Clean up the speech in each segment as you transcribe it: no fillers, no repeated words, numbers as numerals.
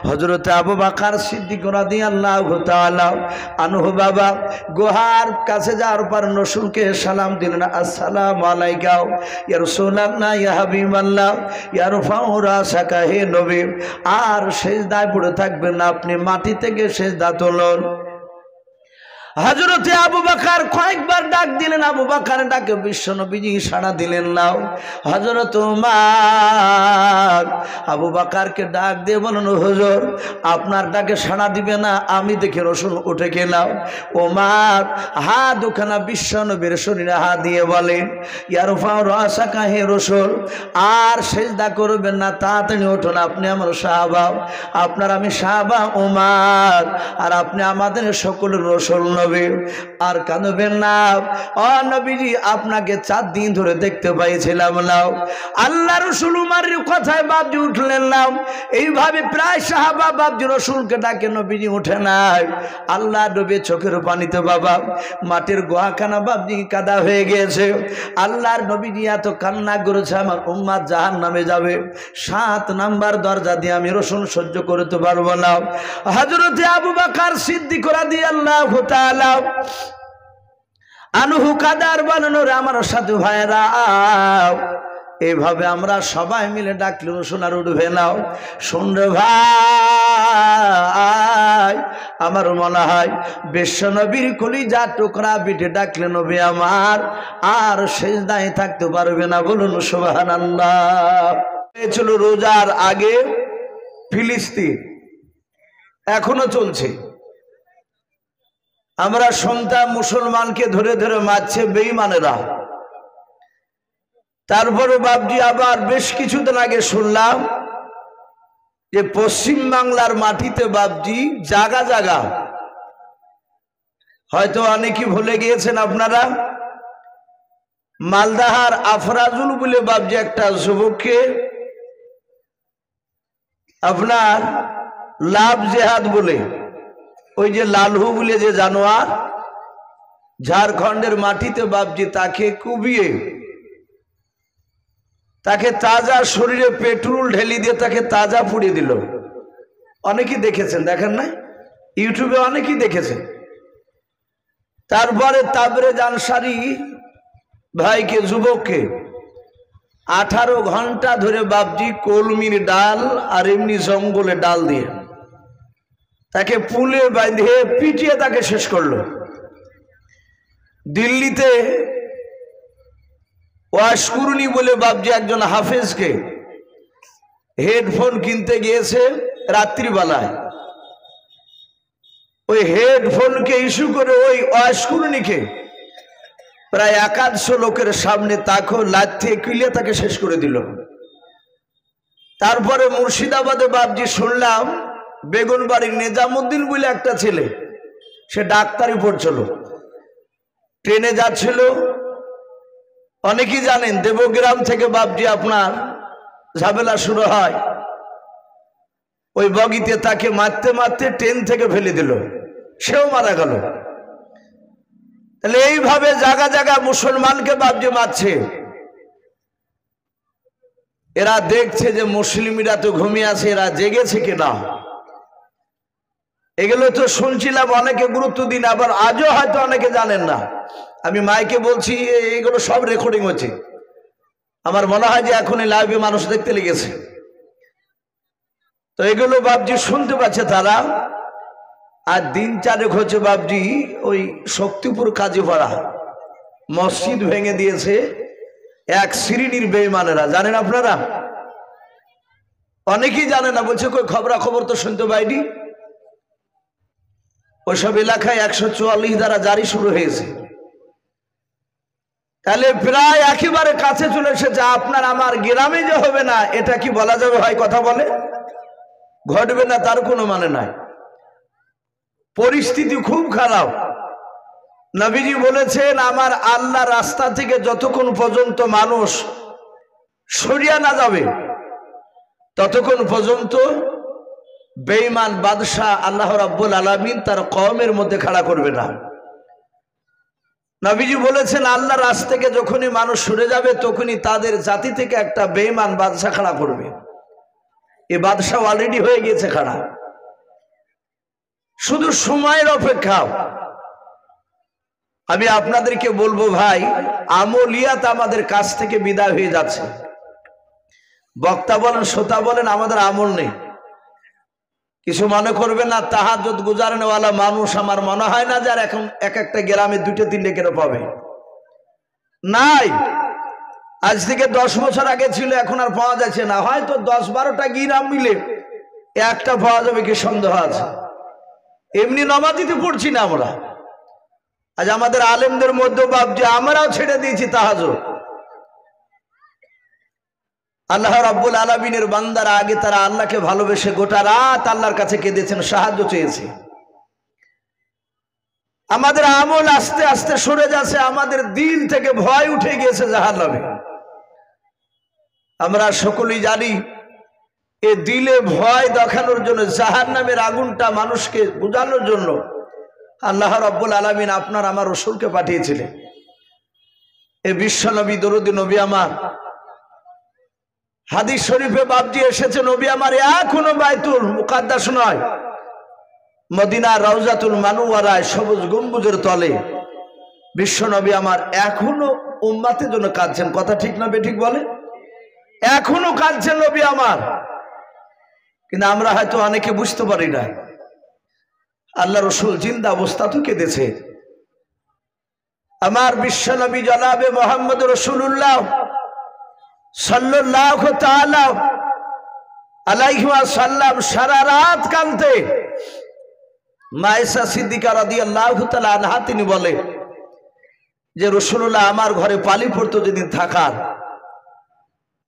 হযরত আবু বকর সিদ্দিক রাদিয়াল্লাহু তাআলা আনহু বাবা গুহার কাছে যাওয়ার পর রাসূলকে সালাম দিলেন, আসসালামু আলাইকা ইয়া রাসূলুল্লাহ ইয়া হাবিবাল্লাহ ইয়া রাফাউ রাসাকা, হে নবী আর সিজদায় পড়ে থাকবেন না, আপনি মাটি থেকে সিজদা তুলুন। হযরতে আবু বকর কয়েকবার ডাক দিলেন, আবু বকর ডাকে বিশ্বনবীজি সাড়া দিলেন না। হযরত ওমর আবু বকরকে ডাক দিয়ে বলেন, হুজুর আপনার ডাকে সাড়া দিবে না, আমি দেখে রাসূল উঠে গেলাম। ওমর হাত দুখানা বিশ্বনবীর শরীরে হাত দিয়ে বলেন, ইয়া রাফাউ রাসাকা, হে রাসূল আর সিজদা করবেন না, তাড়াতাড়ি উঠুন, আপনি আমার সাহাবা, আপনার আমি সাহাবা ওমর, আর আপনি আমাদের সকলের রাসূল নবী, আর কাঁদবেন না। ও নবীজি আপনাকে 4 দিন ধরে দেখতে পাইছিলাম না। আল্লাহ রাসূল উমরের কথায় বাপজি উঠলেন না। এইভাবে প্রায় সাহাবা বাপজি রাসূলকে ডাকে, নবীজি উঠে নাই। আল্লাহ নবী চোখের পানিতে বাবা মাটির গোয়াখানা বাপজি কাদা হয়ে গিয়েছে। আল্লাহর নবীজি এত কান্না করেছে, আমার উম্মত জাহান্নামে যাবে, 7 নাম্বার দরজা দিয়ে আমি রাসূল সহ্য করতে পারবো না। হযরতে আবু বকর সিদ্দিক রাদিয়াল্লাহু তাআলা আনহু কাদার বানানোর আমার সাথে ভাইরা, এইভাবে আমরা সবাই মিলে ডাকলে সোনার উঠবে নাও। শুনরে ভাই, আমার মনে হয় বিশ্বনবীর কলিজা টুকরা বিটে ডাকলে নবী আমার আর সিজদায় থাকতে পারবে না, বলুন সুবহানাল্লাহ। ছিল রোজার আগে ফিলিস্তিন, এখনো চলছে। আমরা শুনতাম মুসলমানকে ধরে ধরে মারছে বেঈমানেরা। তারপরে বাপজি আবার বেশ কিছুদিন আগে শুনলাম যে পশ্চিম বাংলার মাটিতে বাপজি জায়গা জায়গা, হয়তো অনেকেই ভুলে গিয়েছেন আপনারা, মালদাহার আফরাজুল বলে বাপজি একটা যুবককে আপনার লাভ জেহাদ বলে, ওই যে লালহু বলে যে জানোয়ার, ঝাড়খণ্ডের মাটিতে বাপজি তাকে কুবিয়ে, তাকে তাজা শরীরে পেট্রোল ঢেলি দিয়ে তাকে তাজা পুড়িয়ে দিল। অনেকেই দেখেছেন, দেখেন না? ইউটিউবে অনেকেই দেখেছেন। তারপরে তাবরেজ আনসারী ভাইকে, যুবককে 18 ঘন্টা ধরে বাপজি কলমির ডাল আর এমনি জঙ্গলে ডাল দিয়ে তাকে পুলে বাঁধিয়ে পিটিয়ে তাকে শেষ করলো। দিল্লিতে ওয়াশকুরনি বলে বাপজি একজন হাফেজকে হেডফোন কিনতে গিয়েছে রাত্রিবেলায়, ওই হেডফোনকে ইস্যু করে ওই ওয়াশকুরনিকে প্রায় 150 লোকের সামনে তাকে লাথি কিলে তাকে শেষ করে দিল। তারপরে মুর্শিদাবাদে বাপজি শুনলাম বেগুনবাড়ির নিজামুদ্দিন বলে একটা ছেলে, সে ডাক্তারি পড়ছিল, ট্রেনে যাচ্ছিল। অনেকেই জানেন দেবগ্রাম থেকে বাপজি আপনার ঝামেলা শুরু হয়, ওই বগিতে তাকে মারতে মারতে ট্রেন থেকে ফেলে দিল, সেও মারা গেল। তাহলে এইভাবে জায়গা জায়গা মুসলমানকে বাপজি মারছে। এরা দেখছে যে মুসলিমরা তো ঘুমিয়ে আছে, এরা জেগেছে কিনা। এগুলো তো শুনছিলাম, অনেকে গুরুত্ব দিন, আবার আজও হয়তো অনেকে জানেন না। আমি মাইকে বলছি, এগুলো সব রেকর্ডিং হচ্ছে। আমার মনে হয় যে এখন লাইভে মানুষ দেখতে লেগেছে, তো এগুলো বাপজি শুনতে পাচ্ছে তারা। আর দিন 4 হচ্ছে বাপজি ওই শক্তিপুর কাজীপাড়া মসজিদ ভেঙে দিয়েছে এক শ্রেণীর বেঈমানেরা, জানেন আপনারা? অনেকেই জানে না, বলছে কই খবরাখবর তো শুনতে পাইনি। ওইসব এলাকায় 144 ধারা জারি শুরু হয়েছে। তাহলে প্রায় একেবারে কাছে চলে এসেছে। আপনার আমার গ্রামে যে হবে না, এটা কি বলা যাবে? হয় কথা বলে ঘটবে না তার কোনো মানে নাই। পরিস্থিতি খুব খারাপ। নবীজি বলেছেন, আমার আল্লাহ রাস্তা থেকে যতক্ষণ পর্যন্ত মানুষ সরিয়া না যাবে ততক্ষণ পর্যন্ত বেঈমান বাদশাহ আল্লাহ রাব্বুল আলামিন তার কওমের মধ্যে খাড়া করবে না। নবীজি বলেছেন, আল্লাহ রাস্তা থেকে যখনই মানুষ সরে যাবে তখনই তাদের জাতি থেকে একটা বেঈমান বাদশাহ খাড়া করবে। এ বাদশাহ অলরেডি হয়ে গেছে খাড়া, শুধু সময়ের অপেক্ষা। আমি আপনাদেরকে বলবো ভাই, আমলিয়াত আমাদের কাছ থেকে বিদায় হয়ে যাচ্ছে। বক্তা বলেন, শ্রোতা বলেন, আমাদের আমল নেই। কিছু মনে করবে না, তাহাজ্জুদ গুজারনেওয়ালা মানুষ আমার মনে হয় না যার এখন এক একটা গ্রামে 2-3 করে পাবে, নাই। আজ থেকে 10 বছর আগে ছিল, এখন আর পাওয়া যাচ্ছে না। হয়তো 10-12টা গ্রাম মিলে একটা পাওয়া যাবে কি সন্দেহ আছে। এমনি নামাজিতে পড়ছি না আমরা। আজ আমাদের আলেমদের মধ্যে ভাবছি আমরাও ছেড়ে দিয়েছি তাহাজ্জুদ। আল্লাহ রাব্বুল আলামিনের বান্দারা আগে তারা আল্লাহকে ভালোবেসে গোটা রাত আল্লাহর কাছে কেঁদেছেন, সাহায্য চেয়েছে। আমাদের আমল আস্তে আস্তে সরে যাচ্ছে, আমাদের দিল থেকে ভয় উঠে গিয়েছে জাহান্নামে। আমরা সকলেই জানি এ দিলে ভয় দেখানোর জন্য, জাহান্নামের আগুনটা মানুষকে বুঝানোর জন্য আল্লাহ রাব্বুল আলামিন আপনার আমার রাসূলকে পাঠিয়েছিলেন। এই বিশ্ব নবী, দরুদি নবী আমার, হাদিস শরীফে বাবজি এসেছে, নবী আমার এখনো বাইতুল মুকাদ্দাস নয়, মদিনা রওজাতুল মানুওয়ারায় সবুজ গম্বুজের তলে বিশ্ব নবী আমার এখনো উম্মতের জন্য কাঁদছেন। কথা ঠিক না বেঠিক বলে? এখনো কাঁদছেন নবী আমার। কিন্তু আমরা হয়তো অনেকে বুঝতে পারি না, আল্লাহ রাসূল জিন্দা অবস্থা তো কেঁদেছে। আমার বিশ্ব নবী জনাবে মুহাম্মদ রাসূলুল্লাহ সাল্লাল্লাহু তাআলা আলাইহি ওয়াসাল্লাম সারা রাত কাঁদতে। মায়েশা সিদ্দিকা রাদিয়াল্লাহু তাআলা আনহা তিনি বলে যে রাসূলুল্লাহ আমার ঘরে পালি পড়তো যেদিন থাকার,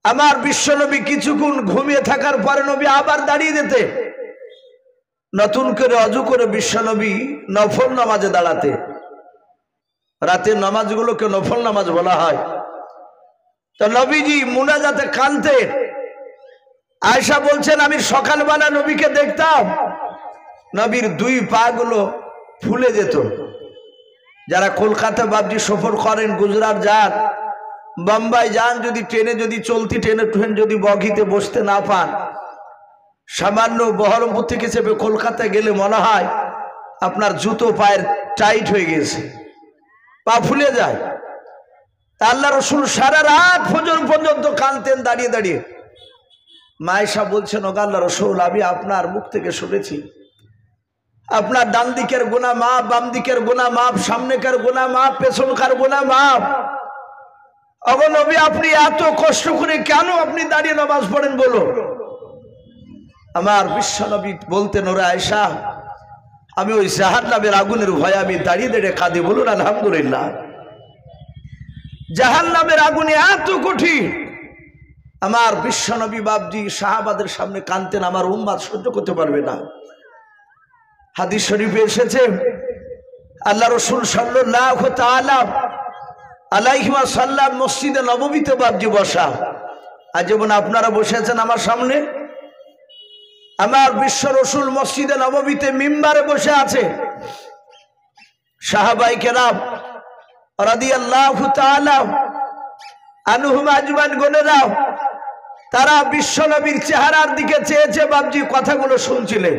আমার বিশ্ব নবী কিছুক্ষণ ঘুমিয়ে থাকার পরে নবী আবার দাঁড়িয়ে যেতে, নতুন করে অজু করে বিশ্ব নবী নফল নামাজে দাঁড়াতে। রাতের নামাজগুলোকে নফল নামাজ বলা হয়। তো নবীজি মুনাজাতে কাঁদতে। আয়েশা বলছেন আমি সকালবেলা নবীকে দেখতাম, নবীর 2 পা গুলো ফুলে যেত। যারা কলকাতা বাবজি সফর করেন, গুজরাট যান, বোম্বাই যান, যদি ট্রেনে, যদি চলতি ট্রেন যদি বগিতে বসতে না পান, সামান্য বহরমপুর থেকে চেপে কলকাতা গেলে মনে হয় আপনার জুতো পায়ের টাইট হয়ে গেছে, পা ফুলে যায়। আল্লাহ রাসূল সারা রাত ফজর পর্যন্ত কাঁদতেন দাঁড়িয়ে দাঁড়িয়ে। মায়েশা বলছেন, ও আল্লাহ রাসূল, আমি আপনার মুখ থেকে শুনেছি আপনার ডান দিকের গুনাহ মাফ, বাম দিকের গুনাহ মাফ, সামনেকার গুনাহ মাফ, পেছনকার গুনাহ মাফ। ওগো নবী, আপনি এত কষ্ট করে কেন আপনি দাঁড়িয়ে নামাজ পড়েন বলো? আমার বিশ্ব নবী বলতেন, ওরে আয়েশা, আমি ওই জাহান্নামের আগুনের ভয়ে আমি দাঁড়িয়ে দাঁড়িয়ে কাঁদি। বলুন আলহামদুলিল্লাহ। জাহান্নামের আগুনে এত কঠিন। আমার বিশ্ব নবী বাবজি সাহাবাদের সামনে কাঁদতেন, আমার উম্মত সহ্য করতে পারবে না। হাদিস শরীফে এসেছে আল্লাহ রাসূল সাল্লাল্লাহু তাআলা আলাইহি ওয়াসাল্লাম মসজিদে নববীতে বাবজি বসা। আজ যেমন আপনারা বসে আছেন আমার সামনে, আমার বিশ্ব রাসূল মসজিদে নববীতে মিম্বারে বসে আছে। সাহাবায়ে কেরাম রাদিয়াল্লাহু তাআলা আনহুম আজমান গুনেরা, তারা বিশ্ব নবীর চেহারার দিকে চেয়েছে বাবজি, কথাগুলো শুনছিলেন।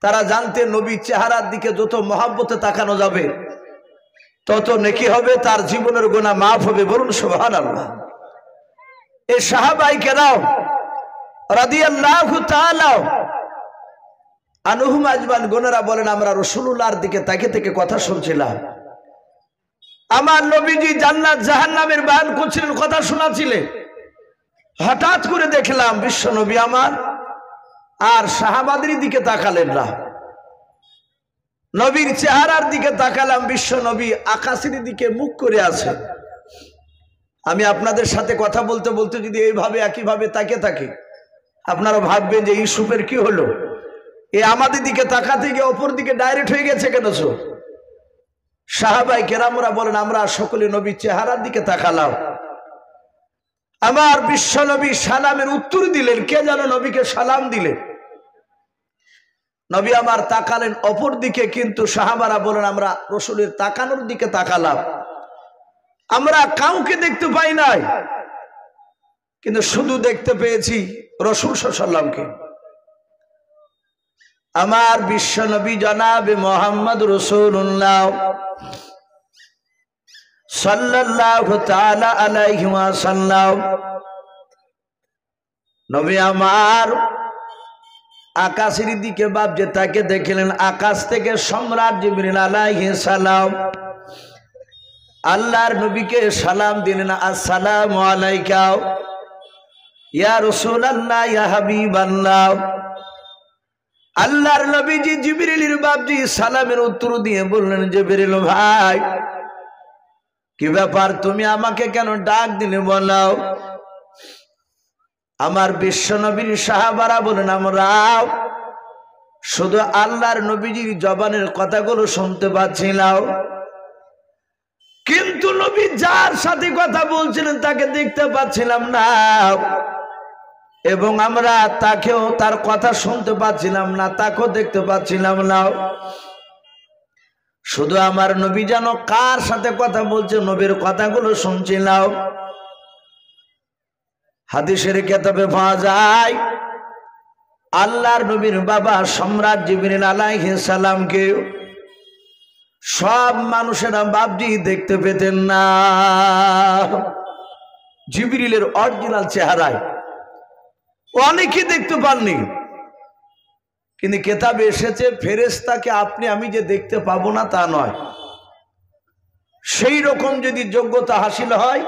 তারা জানতেন নবীর চেহারার দিকে যত মহব্বতে তাকানো যাবে তত নেকি হবে, তার জীবনের গুনাহ মাফ হবে। বলুন সুবহানাল্লাহ। এই সাহাবায়ে কেরাম রাদিয়াল্লাহু তাআলা আনহুম আজমান গুনেরা বলেন, আমরা রাসূলুল্লাহর দিকে তাকিয়ে থেকে কথা শুনছিলাম। আমার নবীজি জান্নাত জাহান্নামের বয়ান করছিলেন, কথা শোনাচ্ছিলেন। হঠাৎ করে দেখলাম বিশ্ব নবী আমার আর সাহাবাদের দিকে তাকালেন না, নবীর চেহারার দিকে তাকালাম। বিশ্ব নবী আকাশের দিকে মুখ করে আছে। আমি আপনাদের সাথে কথা বলতে বলতে যদি এইভাবে একইভাবে তাকিয়ে থাকি, আপনারা ভাববেন যে ইউসুফের কি হলো, এ আমাদের দিকে তাকাতে গিয়ে অপর দিকে ডাইরেক্ট হয়ে গেছে কেন? সাহাবায়ে কেরামরা বলেন, আমরা সকলে নবীর চেহারার দিকে তাকালাম। আমার বিশ্ব নবী সালামের উত্তর দিলেন, কে যেন নবীকে সালাম দিলেন। নবী আমার তাকালেন অপর দিকে, কিন্তু সাহাবারা বলেন আমরা রাসূলের তাকানোর দিকে তাকালাম, আমরা কাউকে দেখতে পাই নাই, কিন্তু শুধু দেখতে পেয়েছি রাসূল সাল্লাল্লাহু আলাইহি ওয়াসাল্লামকে। আমার বিশ্ব নবী জনাবে মুহাম্মদ রাসূলুল্লাহ সাল্লাল্লাহু তাআলা আলাইহি ওয়াসাল্লাম নবী আমার আকাশের দিকে ভাবতে তাকে দেখলেন। আকাশ থেকে সম্রাট জিবরিল আলাইহিস সালাম আল্লাহর নবীকে সালাম দিলেন, আসসালামু আলাইকা ইয়া রাসূলুল্লাহ ইয়া হাবিবাল্লাহ। আল্লাহর নবীজি জিবরিলের বাপজি সালামের উত্তর দিয়ে বললেন, জিবরিল ভাই কি ব্যাপার, তুমি আমাকে কেন ডাক দিলে বলো। আমার বিশ্ব নবীর সাহাবারা বলেন, আমরা শুধু আল্লাহর নবীজির জবানের কথাগুলো শুনতে পাচ্ছিলাম, কিন্তু নবী যার সাথে কথা বলছিলেন তাকে দেখতে পাচ্ছিলাম না, এবং আমরা তাকেও তার কথা শুনতে পাচ্ছিলাম না, তাকেও দেখতে পাচ্ছিলাম না। শুধু আমার নবী যেন কার সাথে কথা বলছে নবীর কথাগুলো শুনছিলাম। হাদিসের কিতাবে পাওয়া যায় আল্লাহর নবীর বাবা সম্রাট জিবরিল আলাইহিস সালামকে সব মানুষেরা বাপজি দেখতে পেতেন না। জিবরিলের অরিজিনাল চেহারায় অনেকে দেখতে পাননি, কিন্তু কিতাবে এসেছে ফেরেশতাকে আপনি আমি যে দেখতে পাবো না তা নয়, সেই রকম যদি যোগ্যতা হাসিল হয়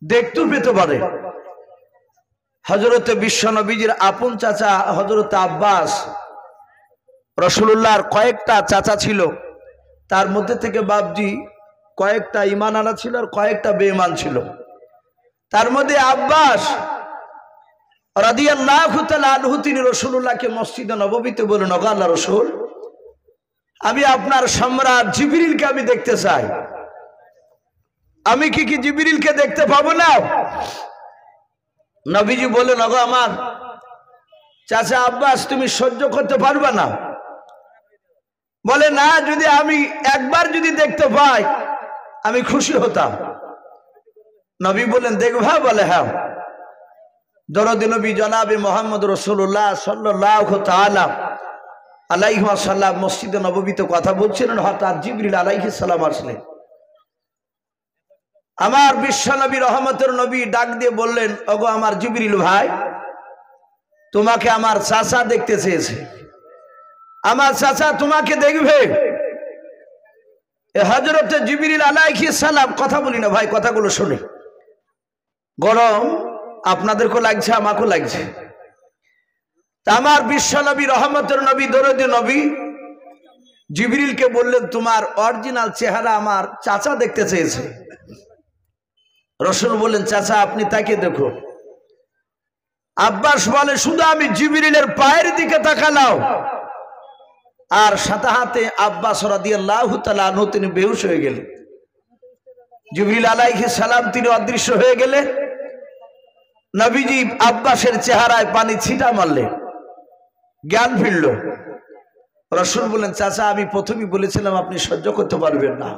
দেখতে পেতে পারে। হযরতে বিশ্ব নবীজির আপন চাচা হযরতে আব্বাস, রাসূলুল্লাহর কয়েকটা চাচা ছিল, তার মধ্যে থেকে বাপজি কয়েকটা ঈমান আনা ছিল আর কয়েকটা বেঈমান ছিল। তার মধ্যে আব্বাস রাদিয়াল্লাহু তাআলা আনহু তিনি রাসূলুল্লাহকে মসজিদে নববীতে বলেন, ওগো আল্লাহর রাসূল, আমি আপনার সম্রাট জিবরিলকে আমি দেখতে চাই, আমি কি জিবরিলকে দেখতে পাবো না? নবীজি বলেন, ওগো আমার চাচা আব্বাস, তুমি সহ্য করতে পারবে না? বলে, না, যদি আমি একবার যদি দেখতে পাই আমি খুশি হতাম। নবী বলেন, দেখবা? বলে, হ্যাঁ। দরদি নবী জনাবে মুহাম্মদ রাসূলুল্লাহ সাল্লাল্লাহু তাআলা আলাইহি ওয়াসাল্লাম মসজিদে নববীতে কথা বলছিলেন, হঠাৎ জিবরিল আলাইহিস সালাম আসলেন। আমার বিশ্ব নবী রহমতের নবী ডাক দিয়ে বললেন, ওগো আমার জিবরিল ভাই, তোমাকে আমার চাচা দেখতে চেয়েছে, আমার চাচা তোমাকে দেখবে। হযরতে জিবরিল আলাইহিস সালাম, কথা বলি না ভাই, কথাগুলো শুনে, গরম আপনাদেরকেও লাগছে আমাকেও লাগছে। তা আমার বিশ্ব নবী রহমতের নবী দরদি নবী জিবরিলকে বললেন, তোমার অরিজিনাল চেহারা আমার চাচা দেখতে চেয়েছে। রাসূল বললেন, চাচা আপনি তাকে দেখুন। আব্বাস বলে, শুধু আমি জিবরিলের পায়ের দিকে তাকালাম আর সাথে হাতে আব্বাস রাদিয়াল্লাহু তাআলা আনহু তিনি বেহুশ হয়ে গেলেন। জিবরিল আলাইহিস সালাম তিনি অদৃশ্য হয়ে গেলে নবীজি আব্বাসের চেহারায় পানি ছিটা মারলেন, জ্ঞান ফিরল। রাসূল বলেন, চাচা আমি প্রথমেই বলেছিলাম আপনি সহ্য করতে পারবেন না।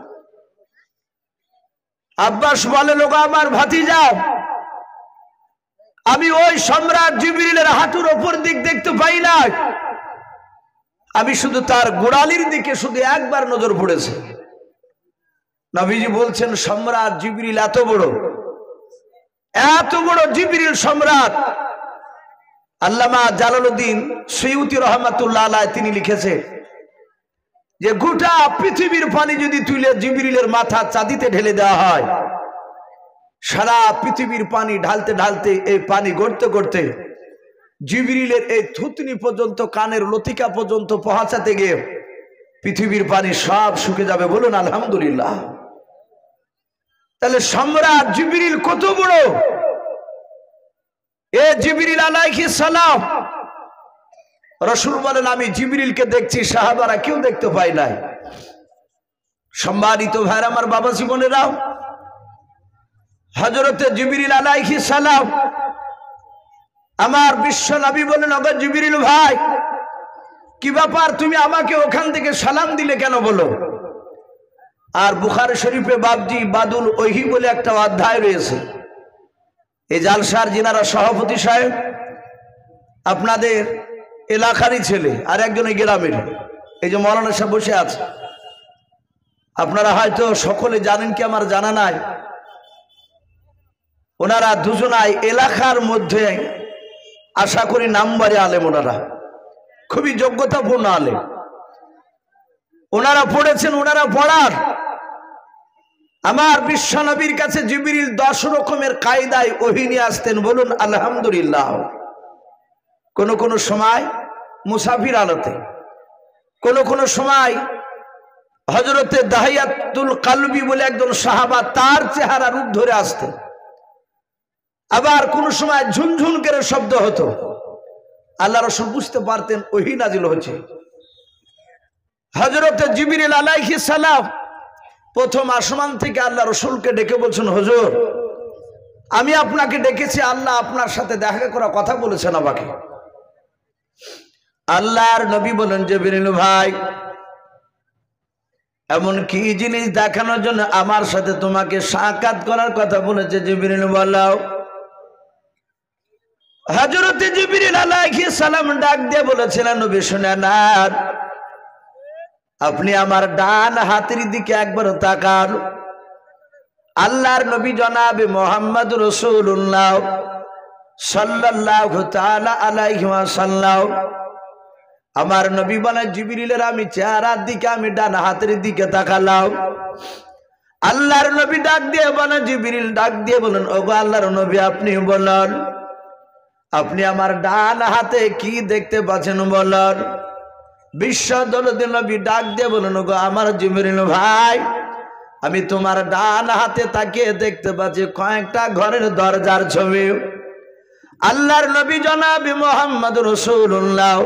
আব্বাস বলে, লোক আমার ভাতিজা, আমি ওই সম্রাট জিবরিলের হাঁটুর ওপর দিক দেখতে পাই না, আমি শুধু তার গোড়ালির দিকে শুধু একবার নজর পড়েছে। নবীজি বলছেন, সম্রাট জিবরিল এত বড় জিবরিল সম্রাট। আল্লামা জালালউদ্দিন সৈয়ুতি রহমাতুল্লাহ আলাইহি তিনি লিখেছে যে গোটা পৃথিবীর পানি যদি তুলে জিবরিলের মাথা চাঁদিতে ঢেলে দেওয়া হয়, সারা পৃথিবীর পানি ঢালতে ঢালতে এই পানি গড়তে গড়তে জিবরিলের এই থুতনি পর্যন্ত, কানের লতিকা পর্যন্ত পৌঁছাতে গিয়ে পৃথিবীর পানি সব শুকে যাবে। বলুন আলহামদুলিল্লাহ। তাহলে সম্রাট জিবরিল কত বড়! এ জিবরিল আলাইহিস সালাম, রাসূল বলেন, আমি জিবরিলকে দেখছি, সাহাবারা কেউ দেখতে পায় নাই। সম্মানিত ভাইরা আমার, বাবা জীবনেরা, হযরতে জিবরিল আলাইহিস সালাম আমার বিশ্ব নবী বলেন, ওগো জিবরিল ভাই, কি ব্যাপার, তুমি আমাকে ওখান থেকে সালাম দিলে কেন বলো? আর বুখারী শরীফে বাবজি বাদুল ওহি বলে একটা অধ্যায় রয়েছে। এই জালসার যিনারা সভাপতি সাহেব আপনাদের এলাকারই ছেলে, আর একজন এই গ্রামের, এই যে মৌলানা সাহেব বসে আছে, আপনারা হয়তো সকলে জানেন কি আমার জানা নাই, ওনারা দুজনাই এলাকার মধ্যে আশা করি নাম্বারে আলেম, ওনারা খুবই যোগ্যতাপূর্ণ আলেম, ওনারা পড়েছেন, ওনারা পড়ার আমার বিশ্বনবীর কাছে জিবরিল 10 রকমের কায়দায় ওহী নিয়ে আসতেন, বলুন আলহামদুলিল্লাহ। কোন কোন সময় মুসাফির আলতে, কোন সময় হযরতে দাহিয়াতুল কালবি বলে একজন সাহাবা, তার চেহারা রূপ ধরে আসতেন, আবার কোন সময় ঝুনঝুন করে শব্দ হতো, আল্লাহ রাসূল বুঝতে পারতেন ওহী নাজিল হচ্ছে। হযরতে জিবরিল আলাইহিস সালাম প্রথম আসমান থেকে আল্লাহ রাসূলকে ডেকে বলছেন, হুজুর আমি আপনাকে ডেকেছি, আল্লাহ আপনার সাথে দেখা করা কথা বলেছেন আমাকে। আল্লাহর নবী বলেন, জিবরিল ভাই এমন কি জিনিস দেখানোর জন্য আমার সাথে তোমাকে সাক্ষাৎ করার কথা বলেছে? জিবরিল বললাম। হযরতে জিবরিল আলাইহিস সালাম ডাক দিয়ে বলেছিলেন, নবী শুনেন, আপনি আমার ডান হাতের দিকে একবার তাকান। আল্লাহর নবী জনাবে মুহাম্মদ রাসূলুল্লাহ সাল্লাল্লাহু তাআলা আলাইহি ওয়াসাল্লাম, আমার নবী বলেন, জিবরিলের আমি চেহারার দিকে, আমি ডান হাতের দিকে তাকালাম। আল্লাহর নবী ডাক দিয়ে বলেন, জিবরিল ডাক দিয়ে বলেন, ওগো আল্লাহর নবী আপনি বলেন, আপনি আমার ডান হাতে কি দেখতে পাচ্ছেন বলেন। বিশ্ব দরদি নবী ডাক দিয়ে বলেন, ওগো আমার জিবরিল ভাই আমি তোমার ডান হাতে তাকিয়ে দেখতে পাচ্ছি কয়েকটা ঘরের দরজার ছবি। আল্লাহর নবী জনাবে মুহাম্মদ রাসূলুল্লাহ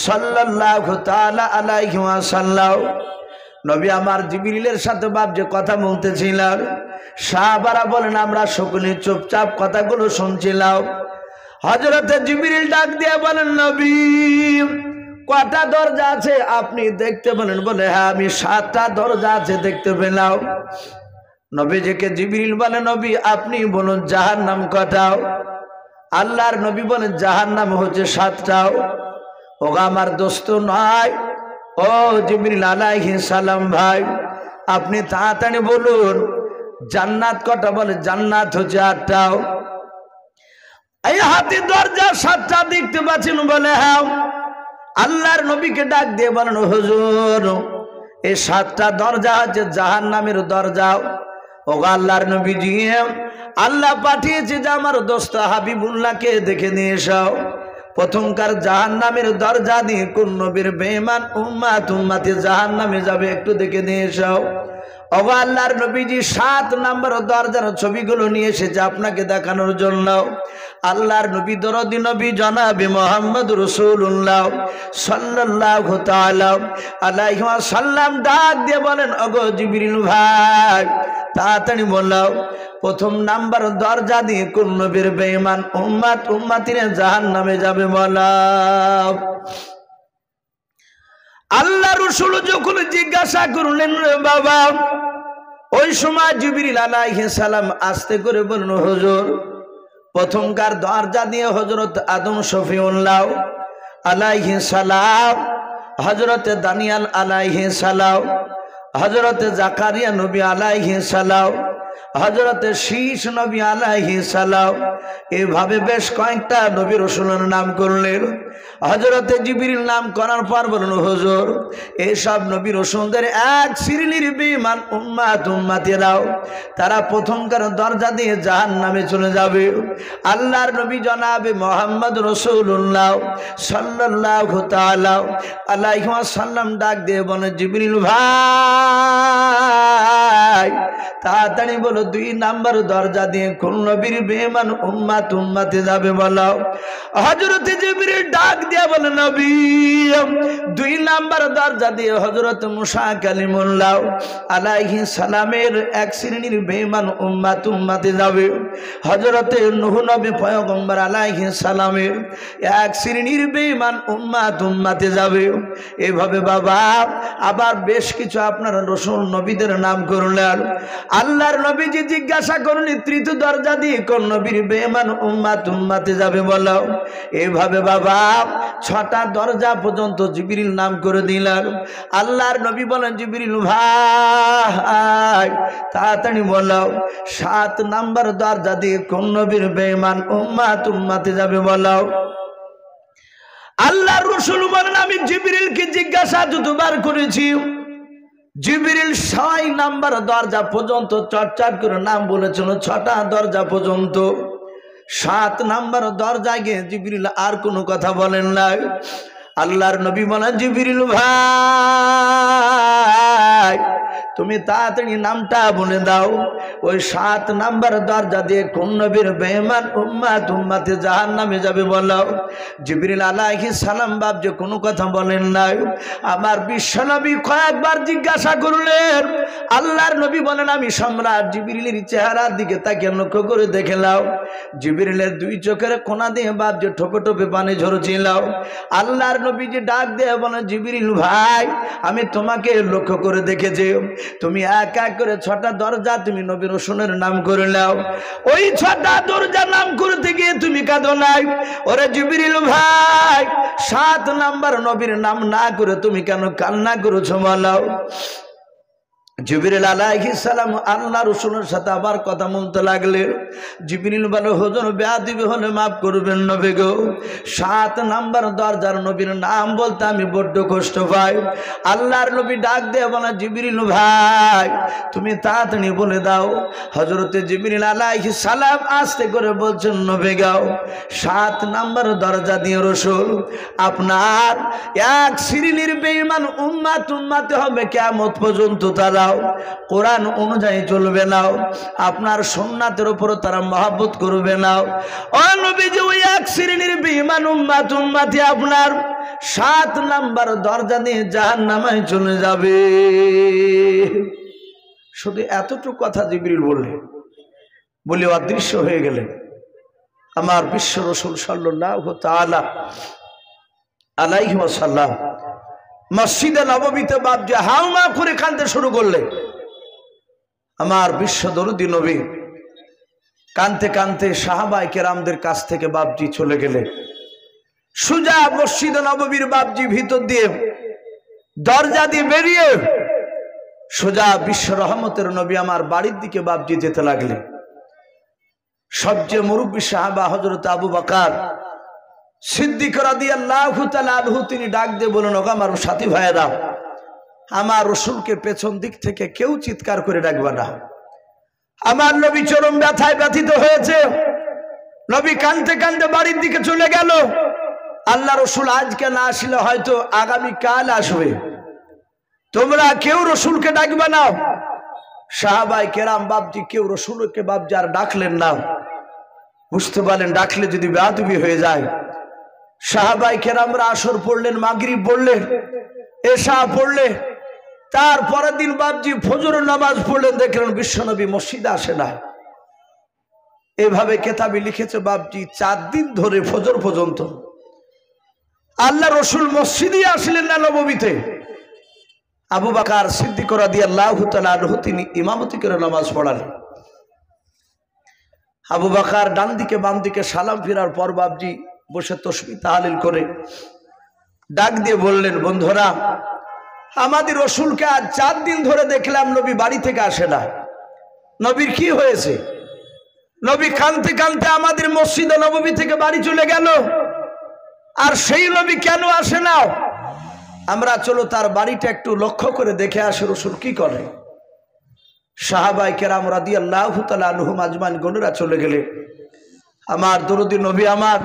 সাল্লাল্লাহু তাআলা আলাইহি ওয়াসাল্লাম, নবী আমার জিবরিলের সাথে বাপ যে কথা বলতেছিলেন, সাহাবারা বলেন আমরা সকলে চুপচাপ কথাগুলো শুনছিলাম। হযরতে জিবরিল ডাক দিয়ে বলেন, নবী কয়টা দরজা আছে আপনি দেখতে পেলেন? বলে, হ্যাঁ আমি 7টা দরজা আছে দেখতে পেলাম। নবীজিকে জিবরিল বলে, নবী আপনি বলুন জাহান্নাম কয়টা? আল্লাহর নবী বলেন, জাহান্নাম হচ্ছে 7টাও। ওগো আমার দোস্ত নয়, ও জিবরিল আলাইহিস সালাম ভাই আপনি তাড়াতাড়ি বলুন জান্নাত কয়টা? বলে জান্নাত হচ্ছে 8টাও। এই হাতে দরজা 7টা দেখতে পাচ্ছেন? বলে হ্যাঁ। আল্লাহর নবীকে ডাক দিয়ে বলেন, হুজুর এই 7টা দরজা হচ্ছে জাহান্নামের দরজা। ওগো আল্লাহর নবীজি আল্লাহ পাঠিয়েছে যে আমার দোস্ত হাবিবুল্লাহকে দেখে নিয়ে এসো। প্রথমকার জাহান্নামের দরজা দিয়ে কোন নবীর বেঈমান উম্মতে জাহান্নামে যাবে একটু দেখে নিয়ে এসো। ওগো আল্লাহর নবীজি 7 নম্বর দরজার ছবিগুলো নিয়ে এসেছে আপনাকে দেখানোর জন্য। আল্লাহর নবী দরদি নবী জনাবে মুহাম্মদ রাসূলুল্লাহ সাল্লাল্লাহু তাআলা আলাইহি ওয়াসাল্লাম ডাক দিয়ে বলেন, ওগো জিবরিল ভাই তাড়াতাড়ি বলো প্রথম নাম্বার দরজা দিয়ে কোন নবীর বেঈমান উম্মতিরা জাহান্নামে যাবে বলো। আল্লাহ রাসূল যখন জিজ্ঞাসা করলেন, রে বাবা, ওই সময় জিবরিল আলাইহিস সালাম আস্তে করে বলল, হুজুর প্রথমকার দরজা দিয়ে হযরত আদম শফিউল্লাহ আলাইহিস সালাম, হযরত দানিয়াল আলাইহিস সালাম, হযরত জাকারিয়া নবী আলাইহিস সালাম, হযরত শীষ নবী আলাইহিস সালাম, এভাবে বেশ কয়েকটা নবী রাসূলের নাম করলেন। হযরতে জিবরিল নাম করার পর বলল, হুজুর এইসব নবী রাসূলদের এক শ্রেণীর বেঈমান উম্মতেরাও তারা প্রথমকার দরজা দিয়ে জাহান্নামে চলে যাবে। আল্লাহর নবী জনাবে মুহাম্মদ রাসূলুল্লাহ সাল্লাল্লাহু তাআলা আলাইহি ওয়াসাল্লাম ডাক দিয়ে বলে, জিবরিল ভাই তাড়াতাড়ি বলো 2 নাম্বার দরজা দিয়ে কোন নবীর বেঈমান উম্মতে যাবে বলো। হযরতে জিবরিল ডাক দিয়ে বলে, নবী 2 নাম্বার দরজা দিয়ে হযরত মুসা কালিমুল্লাহ আলাইহিস সালামের এক শ্রেণীর বেঈমান উম্মতে যাবে। হযরতে নূহ নবী পয়গম্বর আলাইহিস সালামের এক শ্রেণীর বেঈমান উম্মতে যাবে। এভাবে বাবা আবার বেশ কিছু আপনারা রাসূল নবীদের নাম করলেন। আল্লাহর নবী নবীজি জিজ্ঞাসা করলেন তৃতীয় দরজা দিয়ে কোন নবীর বেঈমান উম্মত উম্মতে যাবে বলো। এইভাবে বাবা 6টা দরজা পর্যন্ত জিবরিল নাম করে দিলেন। আল্লাহর নবী বলেন জিবরিল ভাই তাড়াতাড়ি বলো 7 নাম্বার দরজা দিয়ে কোন নবীর বেঈমান উম্মত উম্মতে যাবে বলো। আল্লাহর রাসূল বলেন আমি জিবরিলকে জিজ্ঞাসা যতবার করেছি জিবরিল 6 নাম্বার দরজা পর্যন্ত চটচট করে নাম বলেছিল 6টা দরজা পর্যন্ত। 7 নাম্বার দরজায় গিয়ে জিবরিল আর কোনো কথা বলেন না। আল্লাহর নবী বলেন জিবরিল ভাই তুমি তাড়াতাড়ি নামটা বলে দাও ওই 7 নাম্বার দরজা দিয়ে কোন নবীর বেঈমান উম্মত উম্মতে জাহান্নামে যাবে বলো। জিবরিল আলাইহিস সালাম বাপ যে কোনো কথা বলেন না। আমার বিশ্বনবী কয়েকবার জিজ্ঞাসা করলেন। আল্লাহর নবী বলেন আমি সম্রাট জিবরিলের চেহারার দিকে তাকিয়ে লক্ষ্য করে দেখলাম জিবরিলের 2 চোখের কোণা দিয়ে বাপ যে ঠোপে ঠোপে পানি ঝরছিল। আল্লাহর নবী যে ডাক দিয়ে বলেন জিবরিল ভাই আমি তোমাকে লক্ষ্য করে দেখেছি তুমি এক এক করে 6টা দরজা তুমি নবী রাসূলের নাম করে নাও। ওই 6টা দরজা নাম করতে গিয়ে তুমি কাঁদো নাই। ওরে জিবরিল ভাই 7 নাম্বার নবীর নাম না করে তুমি কেন কান্না করেছো বলো। জিবরিল আলাইহিস সালাম আল্লাহ রাসূলের সাথে আবার কথা বলতে লাগলেন। জিবরিল বলে হুজুর বেয়াদবি হলে মাফ করবেন নবী গো 7 নাম্বার দরজার নবীর নাম বলতে আমি বড্ড কষ্ট পাই। আল্লাহর নবী ডাক দিয়ে বলে জিবরিল ভাই তুমি তাড়াতাড়ি বলে দাও। হযরতে জিবরিল আলাইহিস সালাম আস্তে করে বলছেন নবী গো 7 নাম্বার দরজা দিয়ে রাসূল আপনার এক শ্রেণীর বেঈমান উম্মত উম্মতে হবে কিয়ামত পর্যন্ত তারা কোরআন অনুযায়ী চলবে না আপনার সুন্নাতের উপর তারা মহব্বত করবে না। ও নবীজি ওই এক শ্রেণীর বেঈমান উম্মত উম্মতি আপনার 7 নাম্বার দরজা দিয়ে জাহান্নামে চলে যাবে। শুধু এতটুকু কথা জিবরিল বললেন বলে অদৃশ্য হয়ে গেলেন। আমার বিশ্ব রাসূল সাল্লাল্লাহু তাআলা আলাইহি ওয়াসাল্লাম মসজিদে নববীতে বাপ যে হাওমা করে কাঁদতে শুরু করলেন। আমার বিশ্ব দরদি নবী কাঁদতে কাঁদতে সাহাবায়ে কেরামদের কাছ থেকে বাপজি চলে গেলেন। সুজা মসজিদে নববীর বাপজি ভিতর দিয়ে দরজা দিয়ে বেরিয়ে সোজা বিশ্ব রহমতের নবী আমার বাড়ির দিকে বাপজি যেতে লাগলেন। সবচেয়ে মুরব্বী সাহাবা হযরত আবু বকর সিদ্দিক রাদিয়াল্লাহু তাআলা আনহু তিনি ডাক দিয়ে বলেন ওগো আমার সাথী ভাইয়েরা আমার রাসূলকে পেছন দিক থেকে কেউ চিৎকার করে ডাকবে না। আমার নবী চরম ব্যথায় ব্যথিত হয়েছে। নবী কাঁদতে কাঁদতে বাড়ির দিকে চলে গেল। আল্লাহ রাসূল আজকে না আসলে হয়তো আগামী কাল আসবে। তোমরা কেউ রাসূলকে ডাকবে না। সাহাবায়ে কেরাম বাপজি কেউ রাসূলকে বাপজি আর ডাকলেন না। বুঝতে পারলেন ডাকলে যদি বেয়াদবি হয়ে যায়। সাহাবায়ে কেরামরা আসর পড়লেন মাগরিব পড়লেন এশা পড়লেন তারপরের দিন বাপজি ফজরের নামাজ পড়লেন দেখলেন বিশ্বনবী মসজিদে আসে না। এভাবে কেতাবে লিখেছে বাপজি 4 দিন ধরে ফজর পর্যন্ত আল্লাহ রাসূল মসজিদে আসলেন না নববীতে। আবু বকর সিদ্দিক রাদিয়াল্লাহু তাআলা আনহু তিনি ইমামতি করে নামাজ পড়ালেন। আবু বকর ডান দিকে বাম দিকে সালাম ফিরার পর বাপজি বসে তাসবিহ তাহলিল করে ডাক দিয়ে বললেন বন্ধুরা আমাদের রাসূলকে আজ 4 দিন ধরে দেখলাম নবী বাড়ি থেকে আসে না। নবীর কি হয়েছে? নবী কাঁদতে কাঁদতে আমাদের মসজিদে নববী থেকে বাড়ি চলে গেল। আর সেই নবী কেন আসে না? আমরা চলো তার বাড়িটা একটু লক্ষ্য করে দেখে আসি রাসূল কি করে। সাহাবায়ে কেরাম রাদিয়াল্লাহু তাআলা আনহুম আজমাইন গণরা চলে গেলেন। আমার দরদি নবী আমার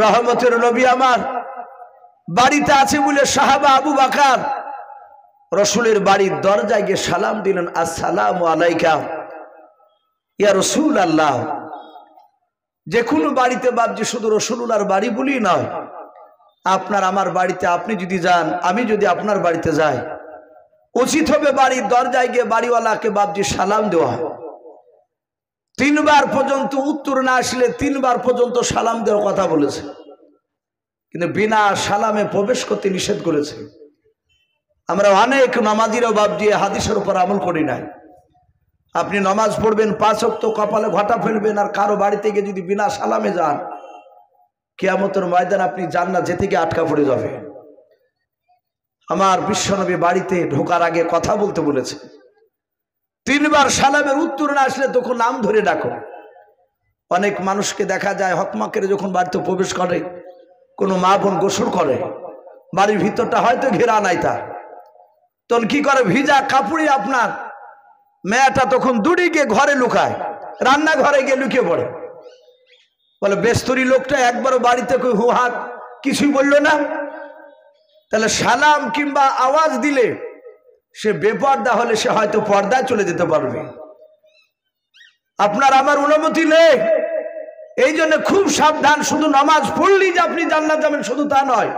রহমতের নবী আমার বাড়িতে আছে বলে সাহাবা আবু বকর রাসূলের বাড়ির দরজায় গিয়ে সালাম দিলেন আসসালামু আলাইকা ইয়া রাসূলুল্লাহ। যে কোনো বাড়িতে বাপজি শুধু রাসূলুল্লাহর বাড়ি বলি নয় আপনার আমার বাড়িতে আপনি যদি যান আমি যদি আপনার বাড়িতে যাই উচিত হবে বাড়ির দরজায় গিয়ে বাড়িওয়ালাকে বাপজি সালাম দেওয়া। 3 বার পর্যন্ত উত্তর না আসলে 3 বার পর্যন্ত সালাম দেওয়ার কথা বলেছে কিন্তু বিনা সালামে প্রবেশ করতে নিষেধ করেছে। আমরা অনেক নামাজিরা বাপজি হাদিসের উপর আমল করি নাই। আপনি নামাজ পড়বেন 5 ওয়াক্ত, কপালে ঘটা ফেলবেন, আর কারো বাড়ি থেকে যদি বিনা সালামে যান, কিয়ামতের ময়দান আপনি জান্নাত যেতে গিয়ে আটকা পড়ে যাবে। আমার বিশ্বনবী বাড়িতে ঢোকার আগে কথা বলতে বলেছে, 3 বার সালামের উত্তর না আসলে তখন নাম ধরে ডাকো। অনেক মানুষকে দেখা যায় হকমাকের যখন বাড়িতে প্রবেশ করে, কোনো মা বোন গোসল করে, বাড়ির ভিতরটা হয়তো ঘেরা নাই তার, তখন কি করে, ভিজা কাপড়ে আপনার মেয়েটা তখন দূরে গিয়ে ঘরে লুকায়, রান্নাঘরে গিয়ে লুকিয়ে পড়ে। বলে বেস্তরি লোকটা একবারও বাড়িতে কই হুহাক কিছুই বললো না। তাহলে সালাম কিংবা আওয়াজ দিলে সে বেপর্দা হলে সে হয়তো পর্দায় চলে যেতে পারবে। আপনার আমার অনুমতি নেই, এই জন্য খুব সাবধান। শুধু নামাজ পড়লেই যে আপনি জান্নাত যাবেন শুধু তা নয়,